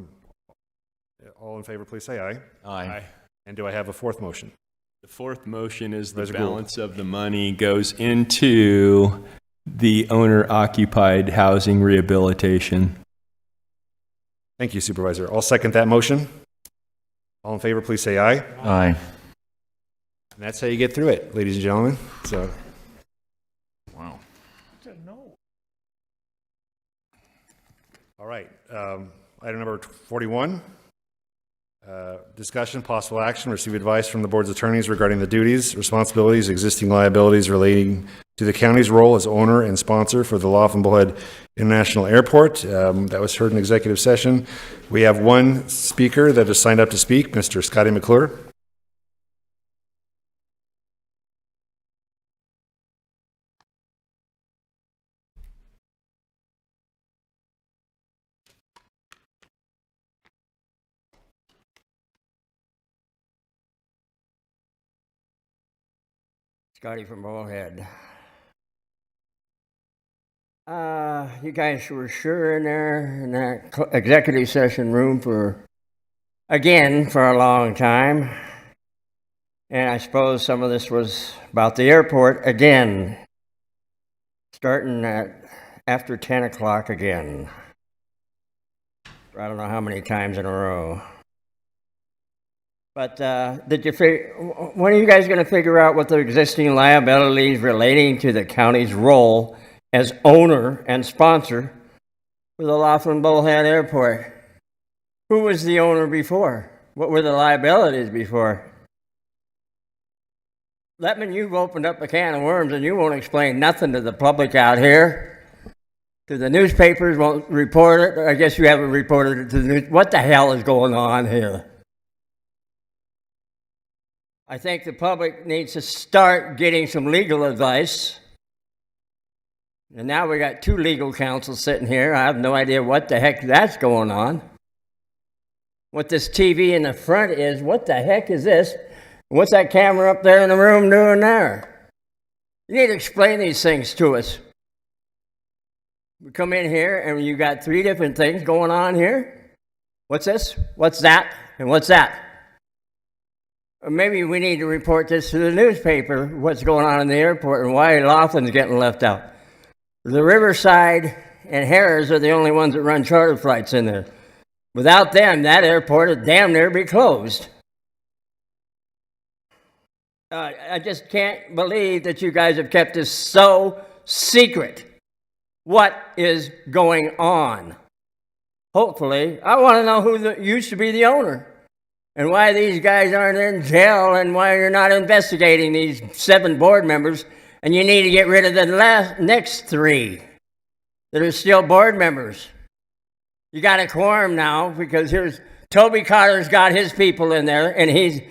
in favor, please say aye. Aye. And do I have a fourth motion? The fourth motion is the Supervisor Gould. balance of the money goes into the owner-occupied housing rehabilitation. Thank you, Supervisor. I'll second that motion. All in favor, please say aye. Aye. And that's how you get through it, ladies and gentlemen. So, Wow. I said no. all right. Item number 41. Discussion, possible action, receive advice from the board's attorneys regarding the duties, responsibilities, existing liabilities relating to the county's role as owner and sponsor for the Laughlin Bullhead International Airport. That was heard in executive session. We have one speaker that has signed up to speak, Mr. Scotty McClure. Scotty from Bullhead. You guys were sure in there in that executive session room for a long time. And I suppose some of this was about the airport again, starting at after 10 o'clock again. I don't know how many times in a row. But when are you guys going to figure out what the existing liabilities relating to the county's role as owner and sponsor for the Laughlin Bullhead Airport? Who was the owner before? What were the liabilities before? Letman, you've opened up a can of worms and you won't explain nothing to the public out here. To the newspapers won't report it. I guess you haven't reported it to the news. What the hell is going on here? I think the public needs to start getting some legal advice. And now we got 2 legal counsel sitting here. I have no idea what the heck that's going on. What this TV in the front is, what the heck is this? What's that camera up there in the room doing there? You need to explain these things to us. We come in here and you got 3 different things going on here. What's this? What's that? And what's that? Or maybe we need to report this to the newspaper, what's going on in the airport and why Laughlin's getting left out. The Riverside and Harris are the only ones that run charter flights in there. Without them, that airport would damn near be closed. I just can't believe that you guys have kept this so secret. What is going on? Hopefully, I want to know who used to be the owner and why these guys aren't in jail and why you're not investigating these 7 board members, and you need to get rid of the next 3 that are still board members. You got a quorum now because here's Toby Cotter's got his people in there, and his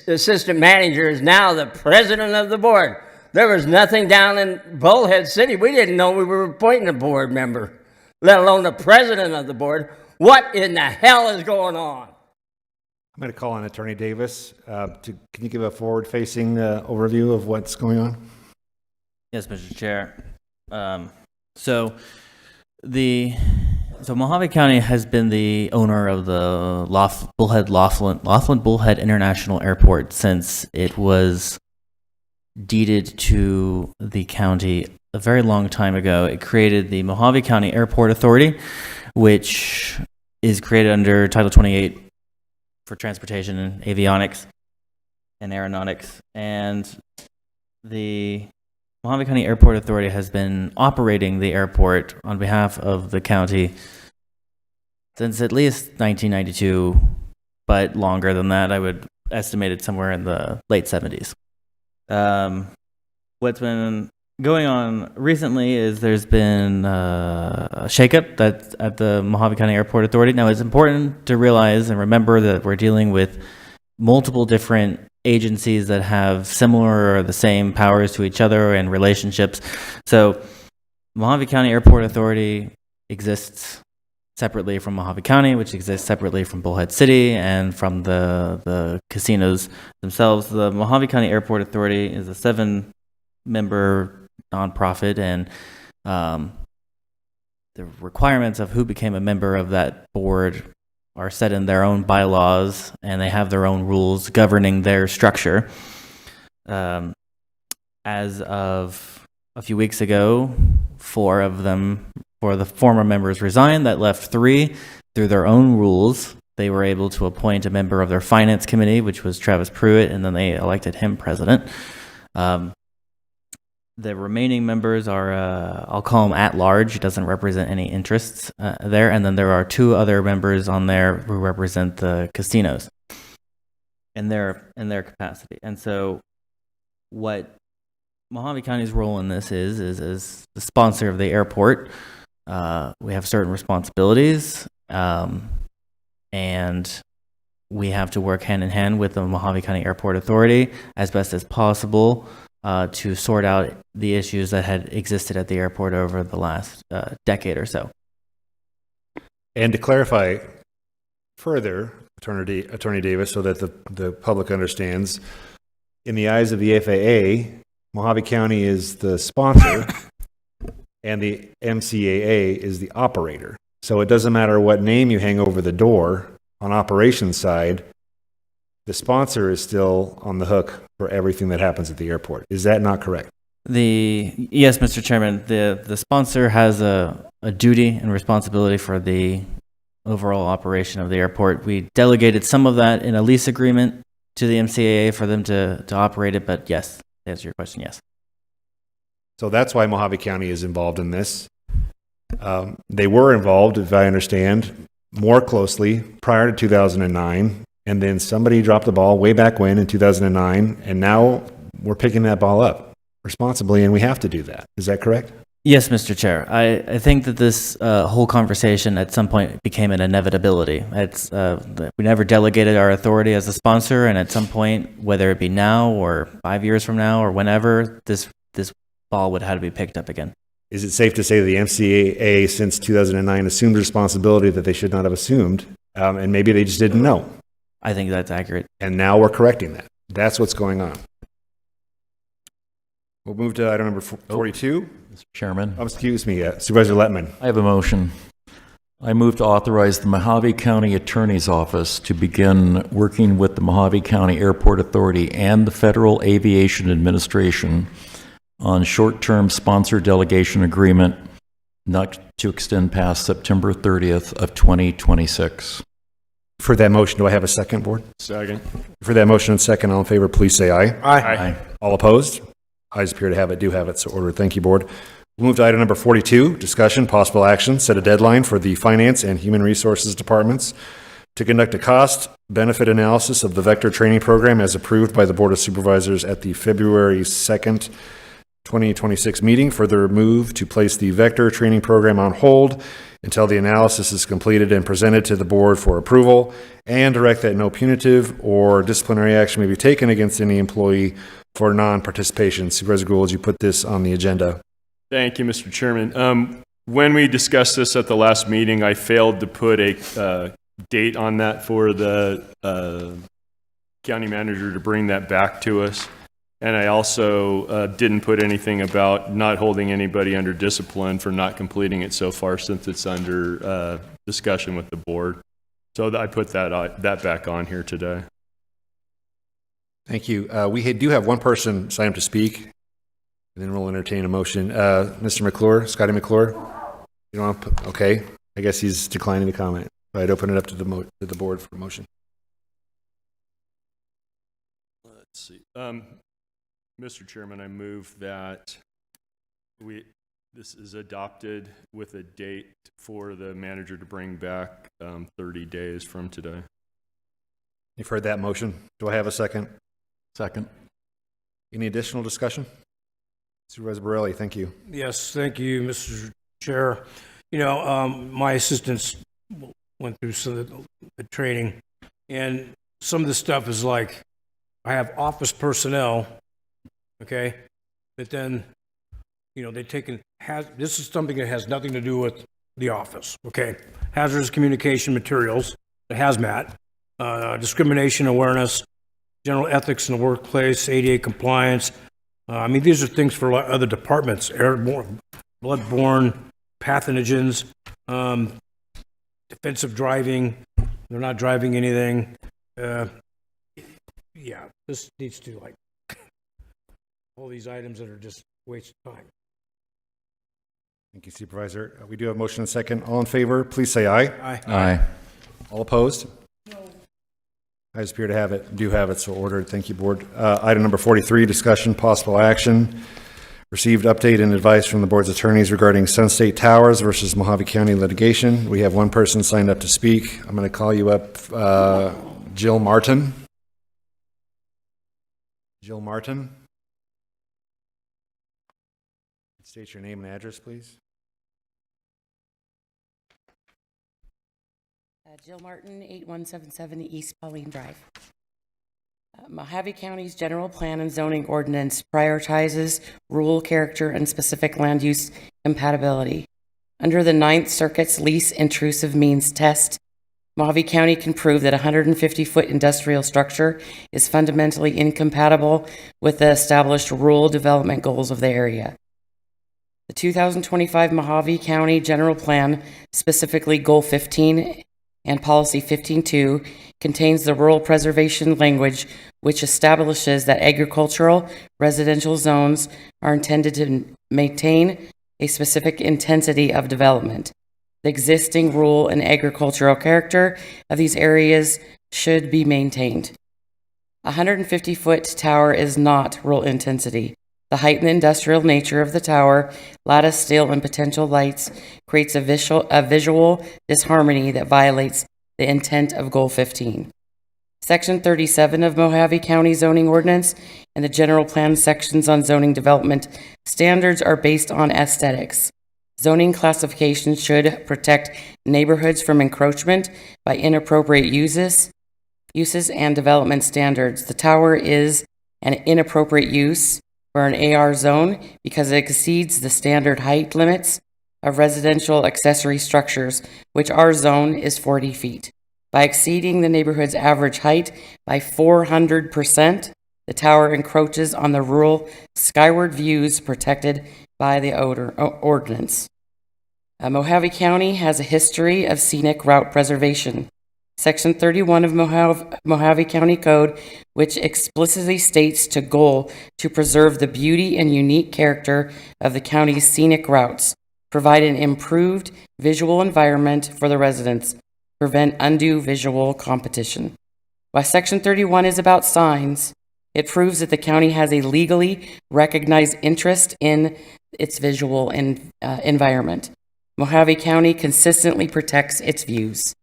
assistant manager is now the president of the board. There was nothing down in Bullhead City. We didn't know we were appointing a board member, let alone the president of the board. What in the hell is going on? I'm going to call on Attorney Davis. Can you give a forward-facing overview of what's going on? Yes, Mr. Chair. So Mojave County has been the owner of the Laughlin Bullhead International Airport since it was deeded to the county a very long time ago. It created the Mojave County Airport Authority, which is created under Title 28 for transportation and avionics and aeronautics. And the Mojave County Airport Authority has been operating the airport on behalf of the county since at least 1992, but longer than that. I would estimate it somewhere in the late 70s. What's been going on recently is there's been a shakeup that's at the Mojave County Airport Authority. Now, it's important to realize and remember that we're dealing with multiple different agencies that have similar or the same powers to each other and relationships. So Mojave County Airport Authority exists separately from Mojave County, which exists separately from Bullhead City and from the casinos themselves. The Mojave County Airport Authority is a 7-member nonprofit, and the requirements of who became a member of that board are set in their own bylaws, and they have their own rules governing their structure. As of a few weeks ago, 4 of them, for the former members, resigned. That left 3. Through their own rules, they were able to appoint a member of their finance committee, which was Travis Pruitt, and then they elected him president. The remaining members are, I'll call them at large. It doesn't represent any interests there. And then there are 2 other members on there who represent the casinos in their capacity. And so what Mojave County's role in this is as the sponsor of the airport, we have certain responsibilities, and we have to work hand in hand with the Mojave County Airport Authority as best as possible to sort out the issues that had existed at the airport over the last decade or so. And to clarify further, Attorney Davis, so that the public understands, in the eyes of the FAA, Mojave County is the sponsor and the MCAA is the operator. So it doesn't matter what name you hang over the door on operations side, the sponsor is still on the hook for everything that happens at the airport. Is that not correct? Yes, Mr. Chairman, the sponsor has a duty and responsibility for the overall operation of the airport. We delegated some of that in a lease agreement to the MCAA for them to operate it, but yes, to answer your question, yes. So that's why Mojave County is involved in this. They were involved, if I understand, more closely prior to 2009, and then somebody dropped the ball way back when in 2009, and now we're picking that ball up responsibly, and we have to do that. Is that correct? Yes, Mr. Chair. I think that this whole conversation at some point became an inevitability. We never delegated our authority as a sponsor, and at some point, whether it be now or 5 years from now or whenever, this ball would have to be picked up again. Is it safe to say that the MCAA since 2009 assumed responsibility that they should not have assumed, and maybe they just didn't know? I think that's accurate. And now we're correcting that. That's what's going on. We'll move to item number 42. Mr. Chairman. Excuse me, Supervisor Lettman. I have a motion. I move to authorize the Mojave County Attorney's Office to begin working with the Mojave County Airport Authority and the Federal Aviation Administration on short-term sponsor delegation agreement not to extend past September 30th of 2026. For that motion, do I have a second, Board? Second. For that motion and second, all in favor, please say aye. Aye. All opposed? Ayes appear to have it, do have it, so ordered. Thank you, Board. We'll move to item number 42, discussion, possible action, set a deadline for the Finance and Human Resources Departments to conduct a cost-benefit analysis of the Vector Training Program as approved by the Board of Supervisors at the February 2nd, 2026 meeting. Further move to place the Vector Training Program on hold until the analysis is completed and presented to the Board for approval, and direct that no punitive or disciplinary action may be taken against any employee for non-participation. Supervisor Gould, you put this on the agenda. Thank you, Mr. Chairman. When we discussed this at the last meeting, I failed to put a date on that for the county manager to bring that back to us. And I also didn't put anything about not holding anybody under discipline for not completing it so far, since it's under discussion with the board. So I put that back on here today. Thank you. We do have one person sign up to speak, and then we'll entertain a motion. Mr. McClure, Scotty McClure? You don't want to okay. I guess he's declining to comment. I'd open it up to the board for a motion. Let's see. Mr. Chairman, I move that this is adopted with a date for the manager to bring back 30 days from today. You've heard that motion. Do I have a second? Second. Any additional discussion? Supervisor Borelli, thank you. Yes, thank you, Mr. Chair. You know, my assistants went through some of the training, and some of the stuff is like, I have office personnel, okay, but then, you know, this is something that has nothing to do with the office, okay? Hazardous communication materials, the hazmat, discrimination awareness, general ethics in the workplace, ADA compliance. I mean, these are things for other departments, airborne, bloodborne pathogens, defensive driving. They're not driving anything. Yeah, this needs to, like, all these items that are just waste of time. Thank you, Supervisor. We do have motion and second. All in favor, please say aye. Aye. Aye. All opposed? I just appear to have it, do have it, so ordered. Thank you, Board. Item number 43, discussion, possible action. Received update and advice from the Board's attorneys regarding Sun State Towers versus Mojave County litigation. We have one person signed up to speak. I'm going to call you up, Jill Martin. Jill Martin. State your name and address, please. Jill Martin, 8177 East Pauline Drive. Mojave County's general plan and zoning ordinance prioritizes rural character and specific land use compatibility. Under the Ninth Circuit's least intrusive means test, Mojave County can prove that a 150-foot industrial structure is fundamentally incompatible with the established rural development goals of the area. The 2025 Mojave County General Plan, specifically Goal 15 and Policy 15.2, contains the rural preservation language which establishes that agricultural residential zones are intended to maintain a specific intensity of development. The existing rural and agricultural character of these areas should be maintained. A 150-foot tower is not rural intensity. The heightened industrial nature of the tower, lattice steel, and potential lights creates a visual disharmony that violates the intent of Goal 15. Section 37 of Mojave County zoning ordinance and the general plan sections on zoning development standards are based on aesthetics. Zoning classification should protect neighborhoods from encroachment by inappropriate uses and development standards. The tower is an inappropriate use for an AR zone because it exceeds the standard height limits of residential accessory structures, which our zone is 40 feet. By exceeding the neighborhood's average height by 400%, the tower encroaches on the rural skyward views protected by the ordinance. Mojave County has a history of scenic route preservation. Section 31 of Mojave County Code, which explicitly states to goal to preserve the beauty and unique character of the county's scenic routes, provide an improved visual environment for the residents, prevent undue visual competition. While Section 31 is about signs, it proves that the county has a legally recognized interest in its visual environment. Mojave County consistently protects its views.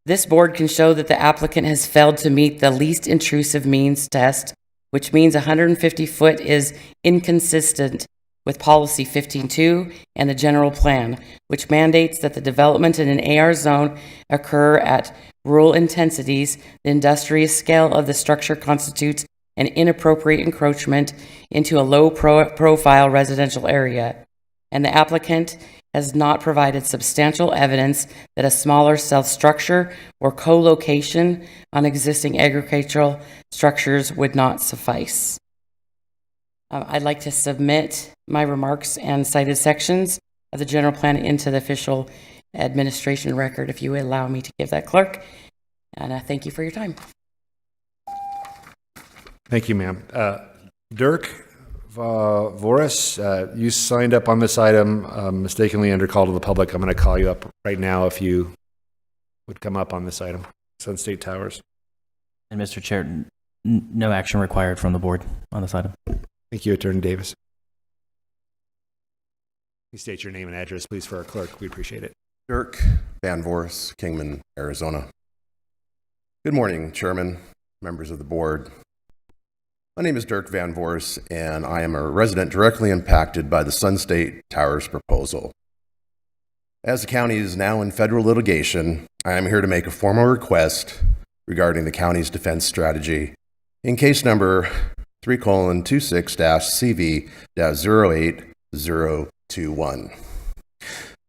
This board can show that the applicant has failed to meet the least intrusive means test, which means 150 foot is inconsistent with Policy 15.2 and the general plan, which mandates that the development in an AR zone occur at rural intensities. The industrious scale of the structure constitutes an inappropriate encroachment into a low-profile residential area, and the applicant has not provided substantial evidence that a smaller self-structure or co-location on existing agricultural structures would not suffice. I'd like to submit my remarks and cited sections of the general plan into the official administration record, if you would allow me to give that, clerk. And I thank you for your time. Thank you, ma'am. Dirk Voris, you signed up on this item mistakenly under call to the public. I'm going to call you up right now if you would come up on this item, Sun State Towers. And Mr. Chair, no action required from the board on this item. Thank you, Attorney Davis. Please state your name and address, please, for our clerk. We appreciate it. Dirk Van Voris, Kingman, Arizona. Good morning, Chairman, members of the board. My name is Dirk Van Voris, and I am a resident directly impacted by the Sun State Towers proposal. As the county is now in federal litigation, I am here to make a formal request regarding the county's defense strategy in case number 3:26-CV-08021.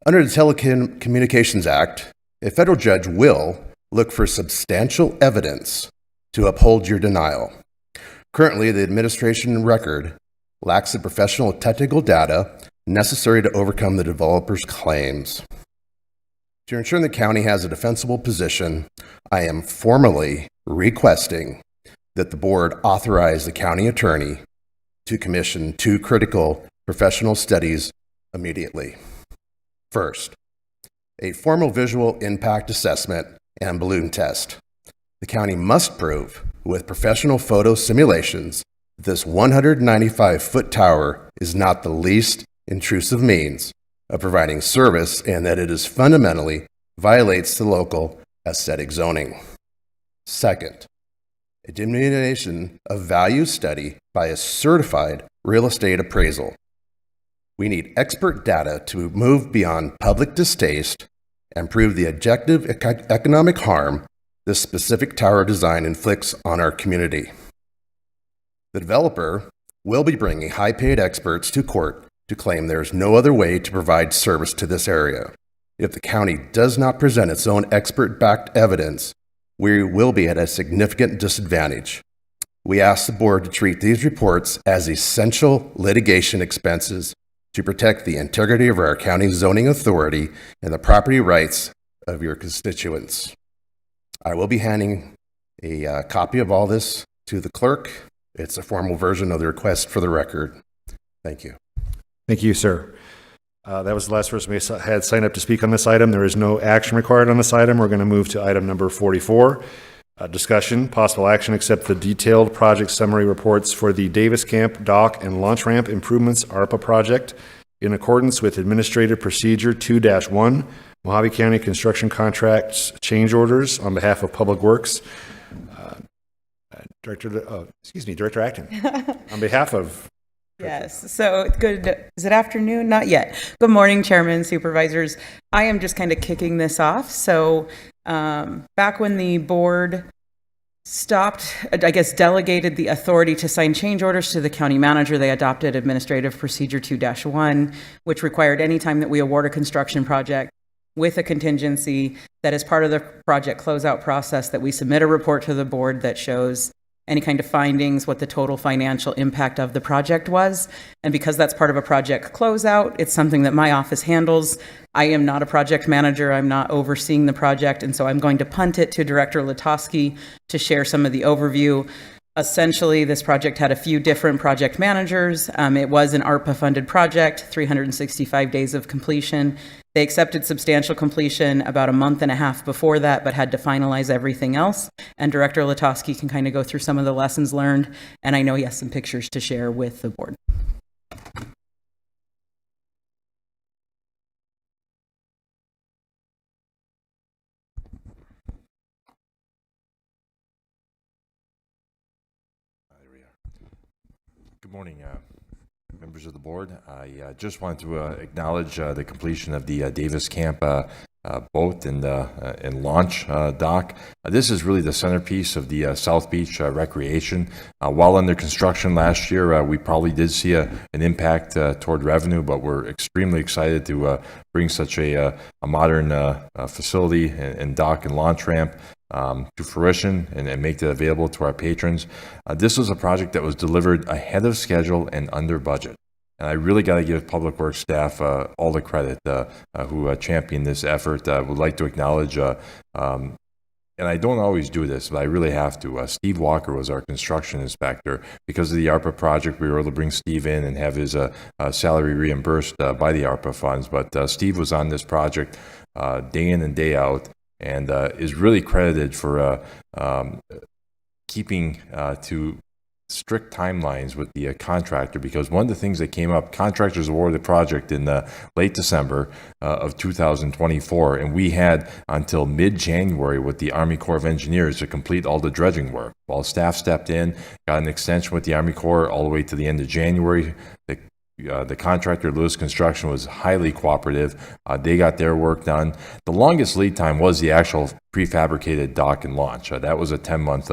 Under the Telecommunications Act, a federal judge will look for substantial evidence to uphold your denial. Currently, the administration record lacks the professional technical data necessary to overcome the developer's claims. To ensure the county has a defensible position, I am formally requesting that the board authorize the county attorney to commission 2 critical professional studies immediately. First, a formal visual impact assessment and balloon test. The county must prove with professional photo simulations that this 195-foot tower is not the least intrusive means of providing service and that it is fundamentally violates the local aesthetic zoning. Second, a diminution of value study by a certified real estate appraisal. We need expert data to move beyond public distaste and prove the objective economic harm this specific tower design inflicts on our community. The developer will be bringing high-paid experts to court to claim there is no other way to provide service to this area. If the county does not present its own expert-backed evidence, we will be at a significant disadvantage. We ask the board to treat these reports as essential litigation expenses to protect the integrity of our county zoning authority and the property rights of your constituents. I will be handing a copy of all this to the clerk. It's a formal version of the request for the record. Thank you. Thank you, sir. That was the last person we had signed up to speak on this item. There is no action required on this item. We're going to move to item number 44. Discussion, possible action, accept the detailed project summary reports for the Davis Camp Dock and Launch Ramp Improvements ARPA project in accordance with Administrative Procedure 2-1, Mojave County Construction Contracts Change Orders on behalf of Public Works. Director Acton, on behalf of. Yes, so good, is it afternoon? Not yet. Good morning, Chairman, Supervisors. I am just kind of kicking this off. So back when the board stopped, I guess, delegated the authority to sign change orders to the county manager, they adopted Administrative Procedure 2-1, which required any time that we award a construction project with a contingency that as part of the project closeout process that we submit a report to the board that shows any kind of findings, what the total financial impact of the project was. And because that's part of a project closeout, it's something that my office handles. I am not a project manager. I'm not overseeing the project. And so I'm going to punt it to Director Latosky to share some of the overview. Essentially, this project had a few different project managers. It was an ARPA-funded project, 365 days of completion. They accepted substantial completion about a month and a half before that, but had to finalize everything else. And Director Latosky can kind of go through some of the lessons learned. And I know he has some pictures to share with the board. Good morning, members of the board. I just wanted to acknowledge the completion of the Davis Camp boat and launch dock. This is really the centerpiece of the South Beach recreation. While under construction last year, we probably did see an impact toward revenue, but we're extremely excited to bring such a modern facility and dock and launch ramp to fruition and make that available to our patrons. This was a project that was delivered ahead of schedule and under budget. And I really got to give Public Works staff all the credit who championed this effort. I would like to acknowledge, and I don't always do this, but I really have to. Steve Walker was our construction inspector. Because of the ARPA project, we were able to bring Steve in and have his salary reimbursed by the ARPA funds. But Steve was on this project day in and day out, and is really credited for keeping to strict timelines with the contractor, because one of the things that came up, contractors awarded the project in late December of 2024, and we had until mid-January with the Army Corps of Engineers to complete all the dredging work. While staff stepped in, got an extension with the Army Corps all the way to the end of January. The contractor, Lewis Construction, was highly cooperative. They got their work done. The longest lead time was the actual prefabricated dock and launch. That was a 10-month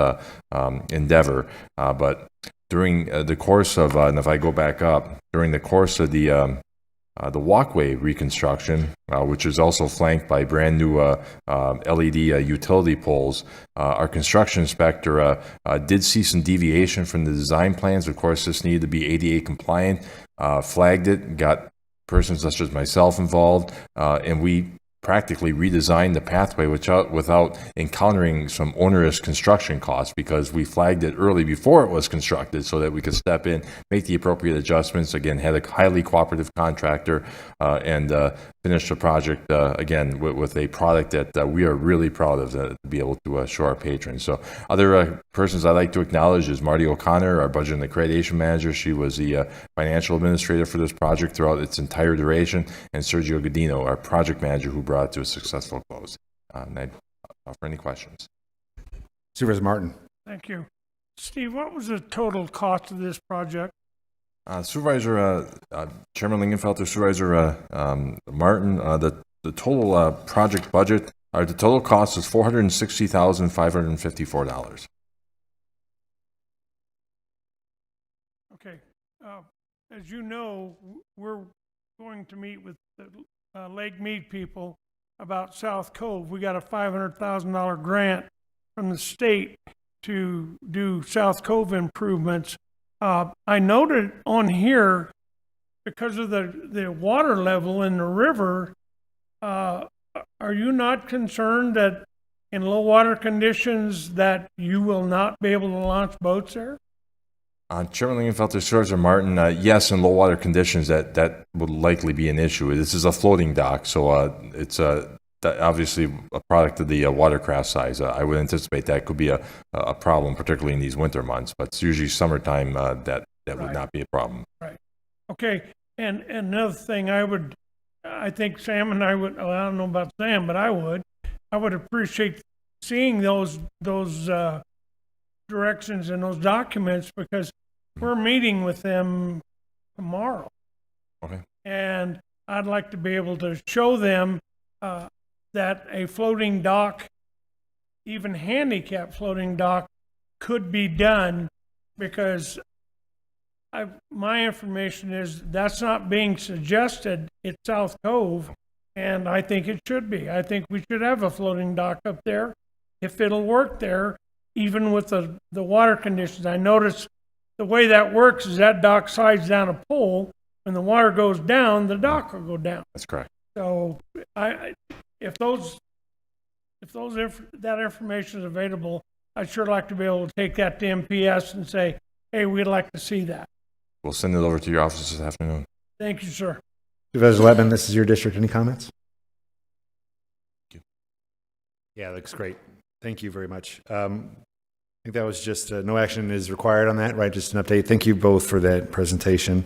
endeavor. But during the course of, and if I go back up, during the course of the walkway reconstruction, which is also flanked by brand new LED utility poles, our construction inspector did see some deviation from the design plans. Of course, this needed to be ADA compliant. Flagged it, got persons such as myself involved, and we practically redesigned the pathway without encountering some onerous construction costs, because we flagged it early before it was constructed so that we could step in, make the appropriate adjustments. Again, had a highly cooperative contractor and finish the project again with a product that we are really proud of to be able to show our patrons. So other persons I'd like to acknowledge is Marty O'Connor, our budget and accreditation manager. She was the financial administrator for this project throughout its entire duration, and Sergio Godino, our project manager, who brought it to a successful close. And I'd offer any questions. Supervisor Martin. Thank you. Steve, what was the total cost of this project? Supervisor, Chairman Lingenfelter, Supervisor Martin, the total project budget, the total cost is $460,554. Okay. As you know, we're going to meet with the Lake Mead people about South Cove. We got a $500,000 grant from the state to do South Cove improvements. I noted on here, because of the water level in the river, are you not concerned that in low water conditions that you will not be able to launch boats there? Chairman Lingenfelter, Supervisor Martin, yes, in low water conditions that would likely be an issue. This is a floating dock, so it's obviously a product of the watercraft size. I would anticipate that could be a problem, particularly in these winter months, but it's usually summertime that Right. would not be a problem. Right. Okay. And another thing I think Sam and I would, well, I don't know about Sam, but I would appreciate seeing those directions in those documents because we're meeting with them tomorrow. Okay. And I'd like to be able to show them that a floating dock, even handicap floating dock, could be done because my information is that's not being suggested at South Cove, and I think it should be. I think we should have a floating dock up there if it'll work there, even with the water conditions. I noticed the way that works is that dock slides down a pole. When the water goes down, the dock will go down. That's correct. So if that information is available, I'd sure like to be able to take that to MPS and say, hey, we'd like to see that. We'll send it over to your office this afternoon. Thank you, sir. Supervisor Letman, this is your district. Any comments? Yeah, looks great. Thank you very much. I think that was just no action is required on that, right? Just an update. Thank you both for that presentation.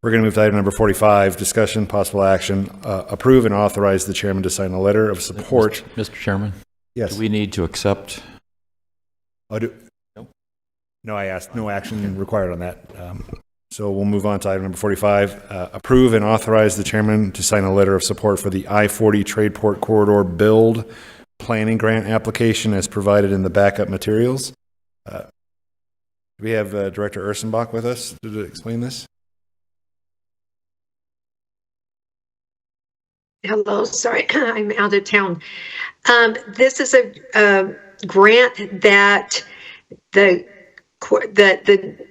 We're going to move to item number 45, discussion, possible action, approve and authorize the chairman to sign a letter of support. Mr. Chairman? Yes. Do we need to accept? No, I asked, no action required on that. So we'll move on to item number 45, approve and authorize the chairman to sign a letter of support for the I-40 Tradeport Corridor Build Planning Grant application as provided in the backup materials. Do we have Director Ursenbach with us to explain this? Hello, sorry, I'm out of town. This is a grant that the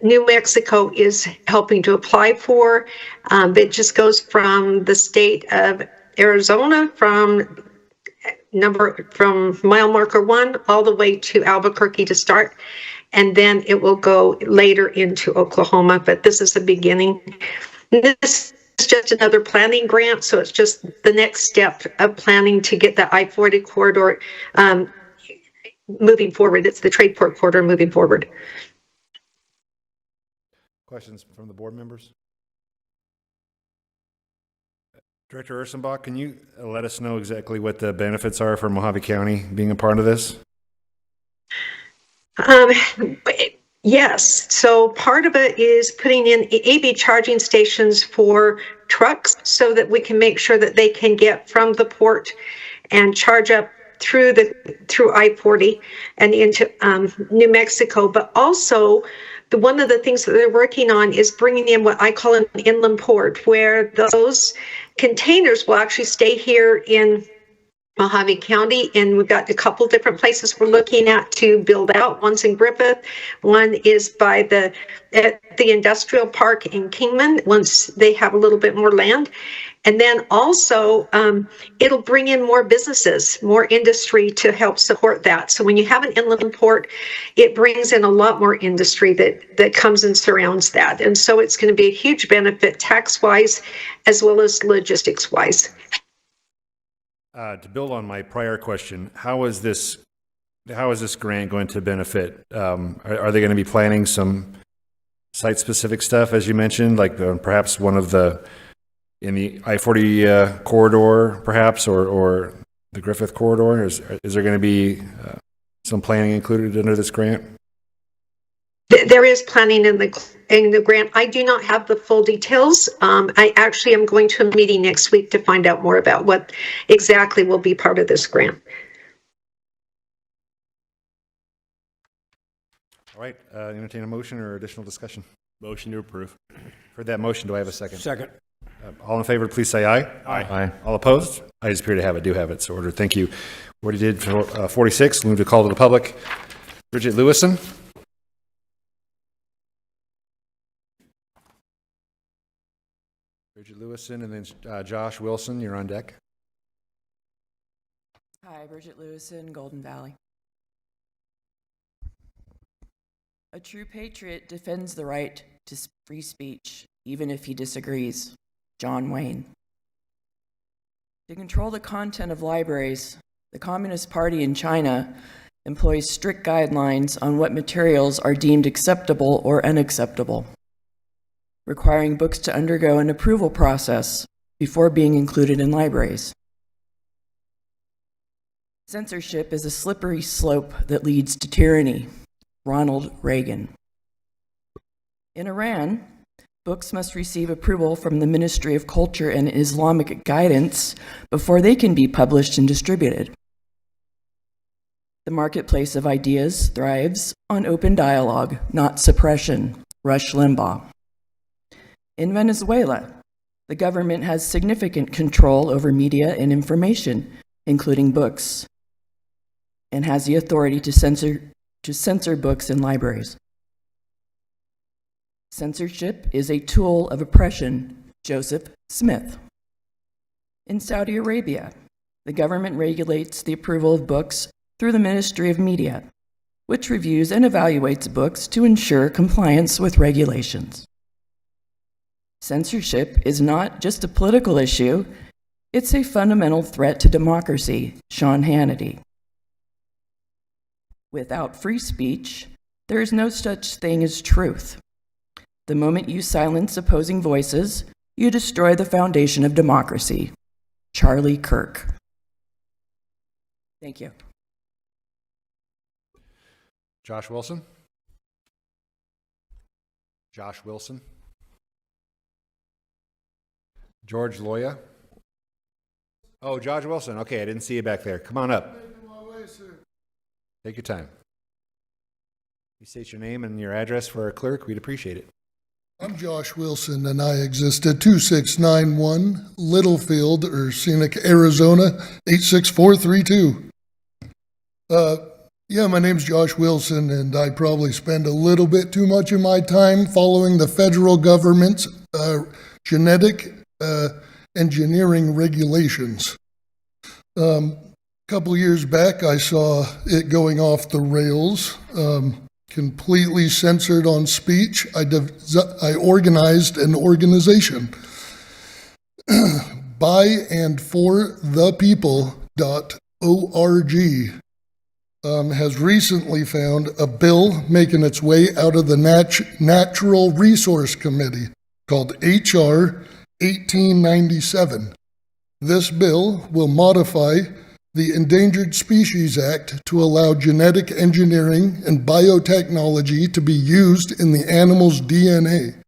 New Mexico is helping to apply for. It just goes from the state of Arizona from mile marker 1 all the way to Albuquerque to start, and then it will go later into Oklahoma. But this is the beginning. This is just another planning grant, so it's just the next step of planning to get the I-40 corridor moving forward. It's the Tradeport corridor moving forward. Questions from the board members? Director Ursenbach, can you let us know exactly what the benefits are for Mojave County being a part of this? Yes. So part of it is putting in AV charging stations for trucks so that we can make sure that they can get from the port and charge up through I-40 and into New Mexico. But also, one of the things that they're working on is bringing in what I call an inland port, where those containers will actually stay here in Mojave County, and we've got a couple different places we're looking at to build out. One's in Griffith, one is by the industrial park in Kingman, once they have a little bit more land. And then also, it'll bring in more businesses, more industry to help support that. So when you have an inland port, it brings in a lot more industry that comes and surrounds that. And so it's going to be a huge benefit tax-wise as well as logistics-wise. To build on my prior question, how is this grant going to benefit? Are they going to be planning some site-specific stuff, as you mentioned, like perhaps one of in the I-40 corridor, perhaps, or the Griffith corridor? Is there going to be some planning included under this grant? There is planning in the grant. I do not have the full details. I actually am going to a meeting next week to find out more about what exactly will be part of this grant. All right, entertain a motion or additional discussion. Motion to approve. For that motion, do I have a second? Second. All in favor, please say aye. Aye. All opposed? I just appear to have it. Do have it. So ordered. Thank you. What he did for 46. Move to call to the public. Bridget Lewison. Bridget Lewison, and then Josh Wilson. You're on deck. Hi, Bridget Lewison, Golden Valley. A true patriot defends the right to free speech, even if he disagrees. John Wayne. To control the content of libraries, the Communist Party in China employs strict guidelines on what materials are deemed acceptable or unacceptable, requiring books to undergo an approval process before being included in libraries. Censorship is a slippery slope that leads to tyranny. Ronald Reagan. In Iran, books must receive approval from the Ministry of Culture and Islamic Guidance before they can be published and distributed. The marketplace of ideas thrives on open dialogue, not suppression. Rush Limbaugh. In Venezuela, the government has significant control over media and information, including books, and has the authority to censor books in libraries. Censorship is a tool of oppression. Joseph Smith. In Saudi Arabia, the government regulates the approval of books through the Ministry of Media, which reviews and evaluates books to ensure compliance with regulations. Censorship is not just a political issue, it's a fundamental threat to democracy. Sean Hannity. Without free speech, there is no such thing as truth. The moment you silence opposing voices, you destroy the foundation of democracy. Charlie Kirk. Thank you. Josh Wilson? Josh Wilson? George Loya? Oh, Josh Wilson. Okay, I didn't see you back there. Come on up. Take your time. You state your name and your address for our clerk. We'd appreciate it. I'm Josh Wilson, and I exist at 2691 Littlefield, or Scenic, Arizona, 86432. Yeah, my name's Josh Wilson, and I probably spend a little bit too much of my time following the federal government's genetic engineering regulations. A couple years back, I saw it going off the rails, completely censored on speech. I organized an organization, byandforthepeople.org. Has recently found a bill making its way out of the Natural Resource Committee called H.R. 1897. This bill will modify the Endangered Species Act to allow genetic engineering and biotechnology to be used in the animal's DNA.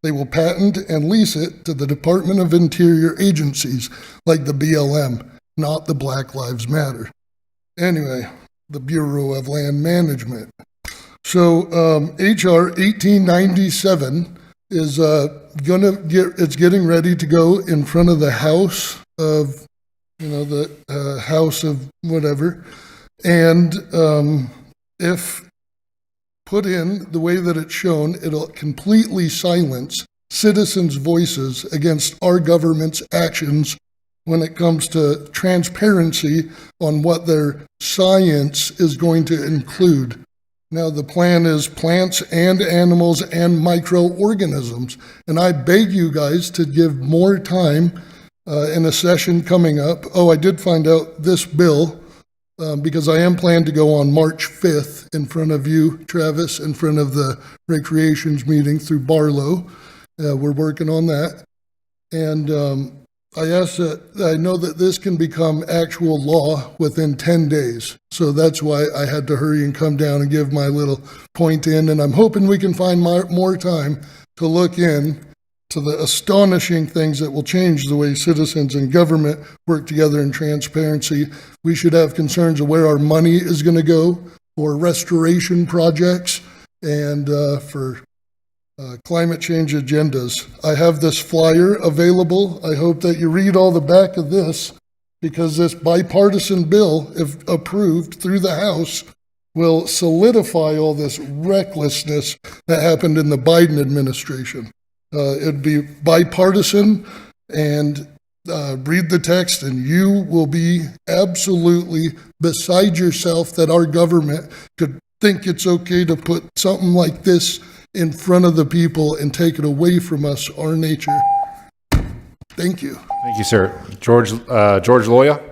They will patent and lease it to the Department of Interior agencies like the BLM, not the Black Lives Matter. Anyway, the Bureau of Land Management. So H.R. 1897 is it's getting ready to go in front of the House of, the House of whatever. And if put in the way that it's shown, it'll completely silence citizens' voices against our government's actions when it comes to transparency on what their science is going to include. Now, the plan is plants and animals and microorganisms, and I beg you guys to give more time in a session coming up. Oh, I did find out this bill, because I am planned to go on March 5th in front of you, Travis, in front of the Recreations meeting through Barlow. We're working on that. And I asked that I know that this can become actual law within 10 days. So that's why I had to hurry and come down and give my little point in. And I'm hoping we can find more time to look in to the astonishing things that will change the way citizens and government work together in transparency. We should have concerns of where our money is going to go for restoration projects and for climate change agendas. I have this flyer available. I hope that you read all the back of this, because this bipartisan bill, if approved through the House, will solidify all this recklessness that happened in the Biden administration. It'd be bipartisan, and read the text and you will be absolutely beside yourself that our government could think it's okay to put something like this in front of the people and take it away from us, our nature. Thank you. Thank you, sir. George Loya?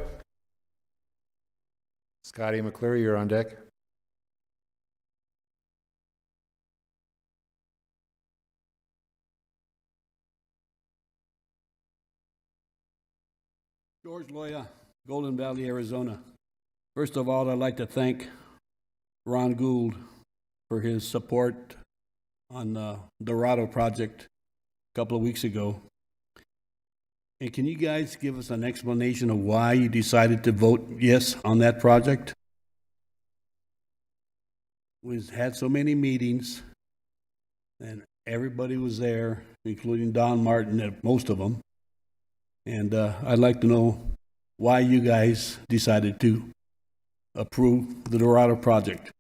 Scotty McCleary, you're on deck. George Loya, Golden Valley, Arizona. First of all, I'd like to thank Ron Gould for his support on the Dorado project a couple of weeks ago. And can you guys give us an explanation of why you decided to vote yes on that project? We've had so many meetings, and everybody was there, including Don Martin at most of them. And I'd like to know why you guys decided to approve the Dorado project.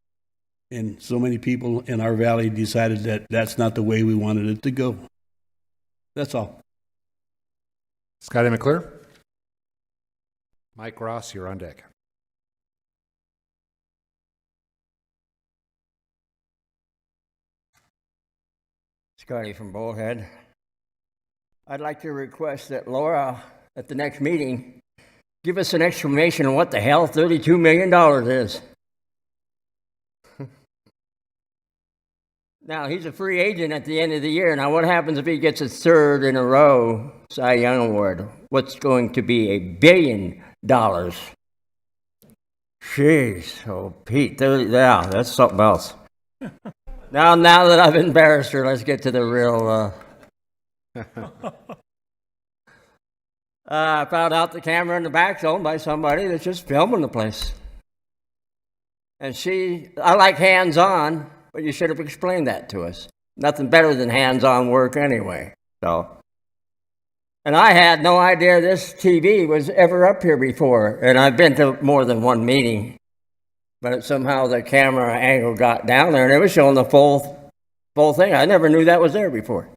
And so many people in our valley decided that that's not the way we wanted it to go. That's all. Scotty McClure. Mike Ross, you're on deck. Scotty from Bullhead. I'd like to request that Laura, at the next meeting, give us an explanation on what the hell $32 million is. Now, he's a free agent at the end of the year. Now, what happens if he gets a third in a row Cy Young Award? What's going to be $1 billion? Jeez, oh, Pete, yeah, that's something else. Now that I've embarrassed her, let's get to the real... I found out the camera in the back's owned by somebody that's just filming the place. And I like hands-on, but you should have explained that to us. Nothing better than hands-on work anyway. So, and I had no idea this TV was ever up here before, and I've been to more than one meeting, but somehow the camera angle got down there, and it was showing the full thing. I never knew that was there before.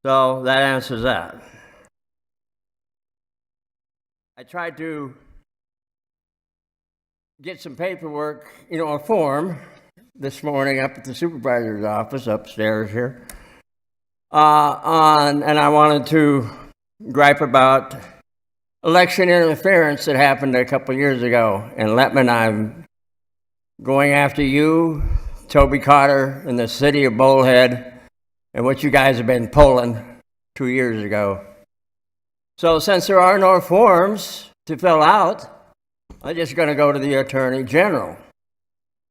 So that answers that. I tried to get some paperwork, a form, this morning up at the supervisor's office upstairs here, and I wanted to gripe about election interference that happened a couple years ago. And Letman, I'm going after you, Toby Carter, and the city of Bullhead, and what you guys have been pulling 2 years ago. So since there are no forms to fill out, I'm just going to go to the Attorney General.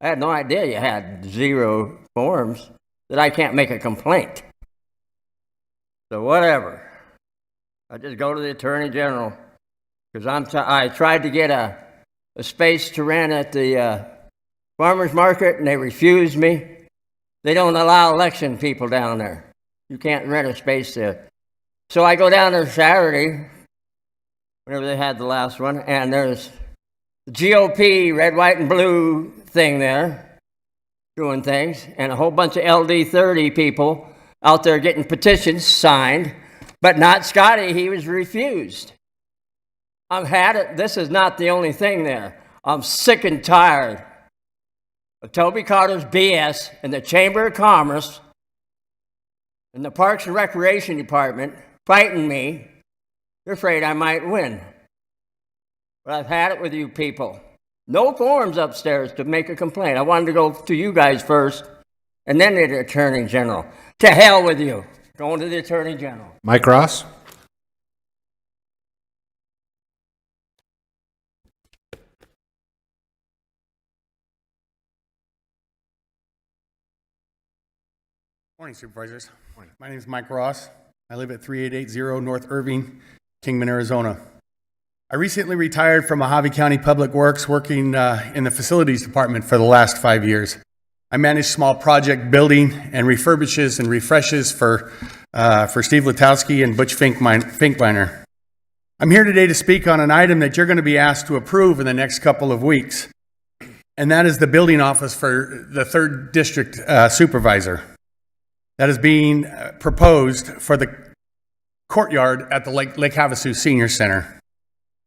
I had no idea you had 0 forms, that I can't make a complaint. So whatever. I just go to the Attorney General, because I tried to get a space to rent at the farmer's market, and they refused me. They don't allow election people down there. You can't rent a space there. So I go down there Saturday, whenever they had the last one, and there's the GOP red, white, and blue thing there, doing things, and a whole bunch of LD30 people out there getting petitions signed, but not Scotty. He was refused. I've had it. This is not the only thing there. I'm sick and tired of Toby Carter's BS in the Chamber of Commerce and the Parks and Recreation Department fighting me. They're afraid I might win. But I've had it with you people. No forms upstairs to make a complaint. I wanted to go to you guys first, and then to the Attorney General. To hell with you. Going to the Attorney General. Mike Ross. Morning, Supervisors. Morning. My name is Mike Ross. I live at 3880 North Irving, Kingman, Arizona. I recently retired from Mojave County Public Works, working in the Facilities Department for the last 5 years. I manage small project building and refurbishes and refreshes for Steve Letowski and Butch Finkbeiner. I'm here today to speak on an item that you're going to be asked to approve in the next couple of weeks, and that is the building office for the 3rd District Supervisor. That is being proposed for the courtyard at the Lake Havasu Senior Center.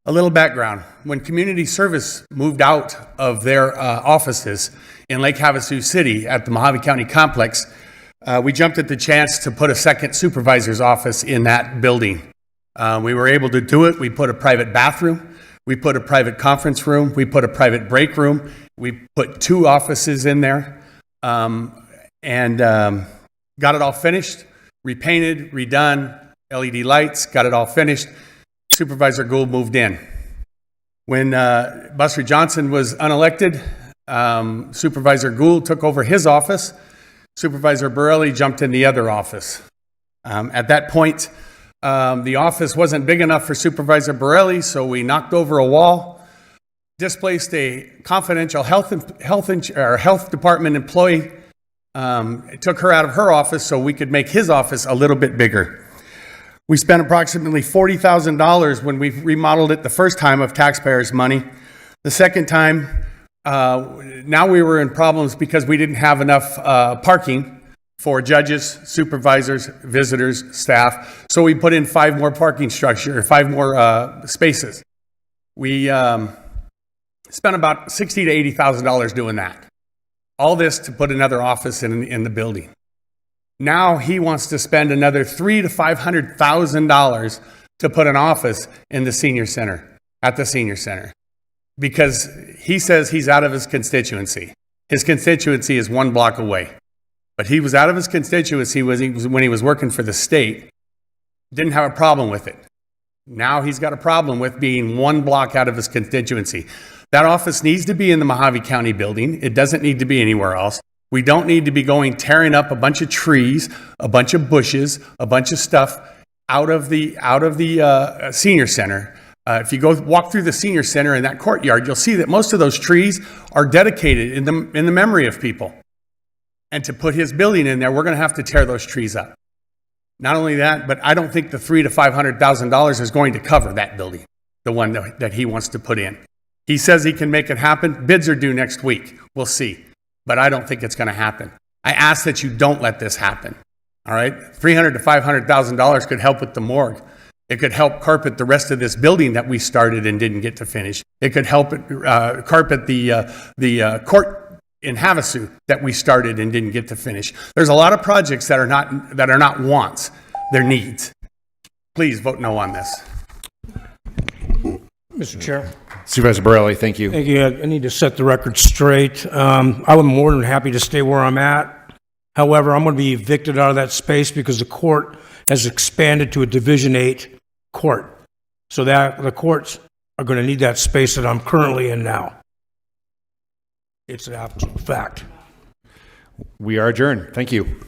A little background. When Community Service moved out of their offices in Lake Havasu City at the Mojave County Complex, we jumped at the chance to put a second supervisor's office in that building. We were able to do it. We put a private bathroom. We put a private conference room. We put a private break room. We put 2 offices in there. Got it all finished, repainted, redone, LED lights, got it all finished. Supervisor Gould moved in. When Buster Johnson was unelected, Supervisor Gould took over his office. Supervisor Borelli jumped in the other office. At that point, the office wasn't big enough for Supervisor Borelli, so we knocked over a wall, displaced a confidential health department employee, took her out of her office so we could make his office a little bit bigger. We spent approximately $40,000 when we remodeled it the first time of taxpayers' money. The second time, now we were in problems because we didn't have enough parking for judges, supervisors, visitors, staff. So we put in 5 more parking structure, 5 more spaces. We spent about $60,000 to $80,000 doing that. All this to put another office in the building. Now he wants to spend another $300,000 to $500,000 to put an office in the senior center, at the senior center, because he says he's out of his constituency. His constituency is 1 block away, but he was out of his constituency when he was working for the state. Didn't have a problem with it. Now he's got a problem with being 1 block out of his constituency. That office needs to be in the Mojave County building. It doesn't need to be anywhere else. We don't need to be tearing up a bunch of trees, a bunch of bushes, a bunch of stuff out of the senior center. If you go walk through the senior center in that courtyard, you'll see that most of those trees are dedicated in the memory of people. And to put his building in there, we're going to have to tear those trees up. Not only that, but I don't think the $300,000 to $500,000 is going to cover that building, the one that he wants to put in. He says he can make it happen. Bids are due next week. We'll see. But I don't think it's going to happen. I ask that you don't let this happen. All right? $300,000 to $500,000 could help with the morgue. It could help carpet the rest of this building that we started and didn't get to finish. It could help carpet the court in Havasu that we started and didn't get to finish. There's a lot of projects that are not wants, they're needs. Please vote no on this. Mr. Chair. Supervisor Borelli, thank you. Thank you. I need to set the record straight. I'm more than happy to stay where I'm at. However, I'm going to be evicted out of that space because the court has expanded to a Division 8 court. So that the courts are going to need that space that I'm currently in now. It's an absolute fact. We are adjourned. Thank you.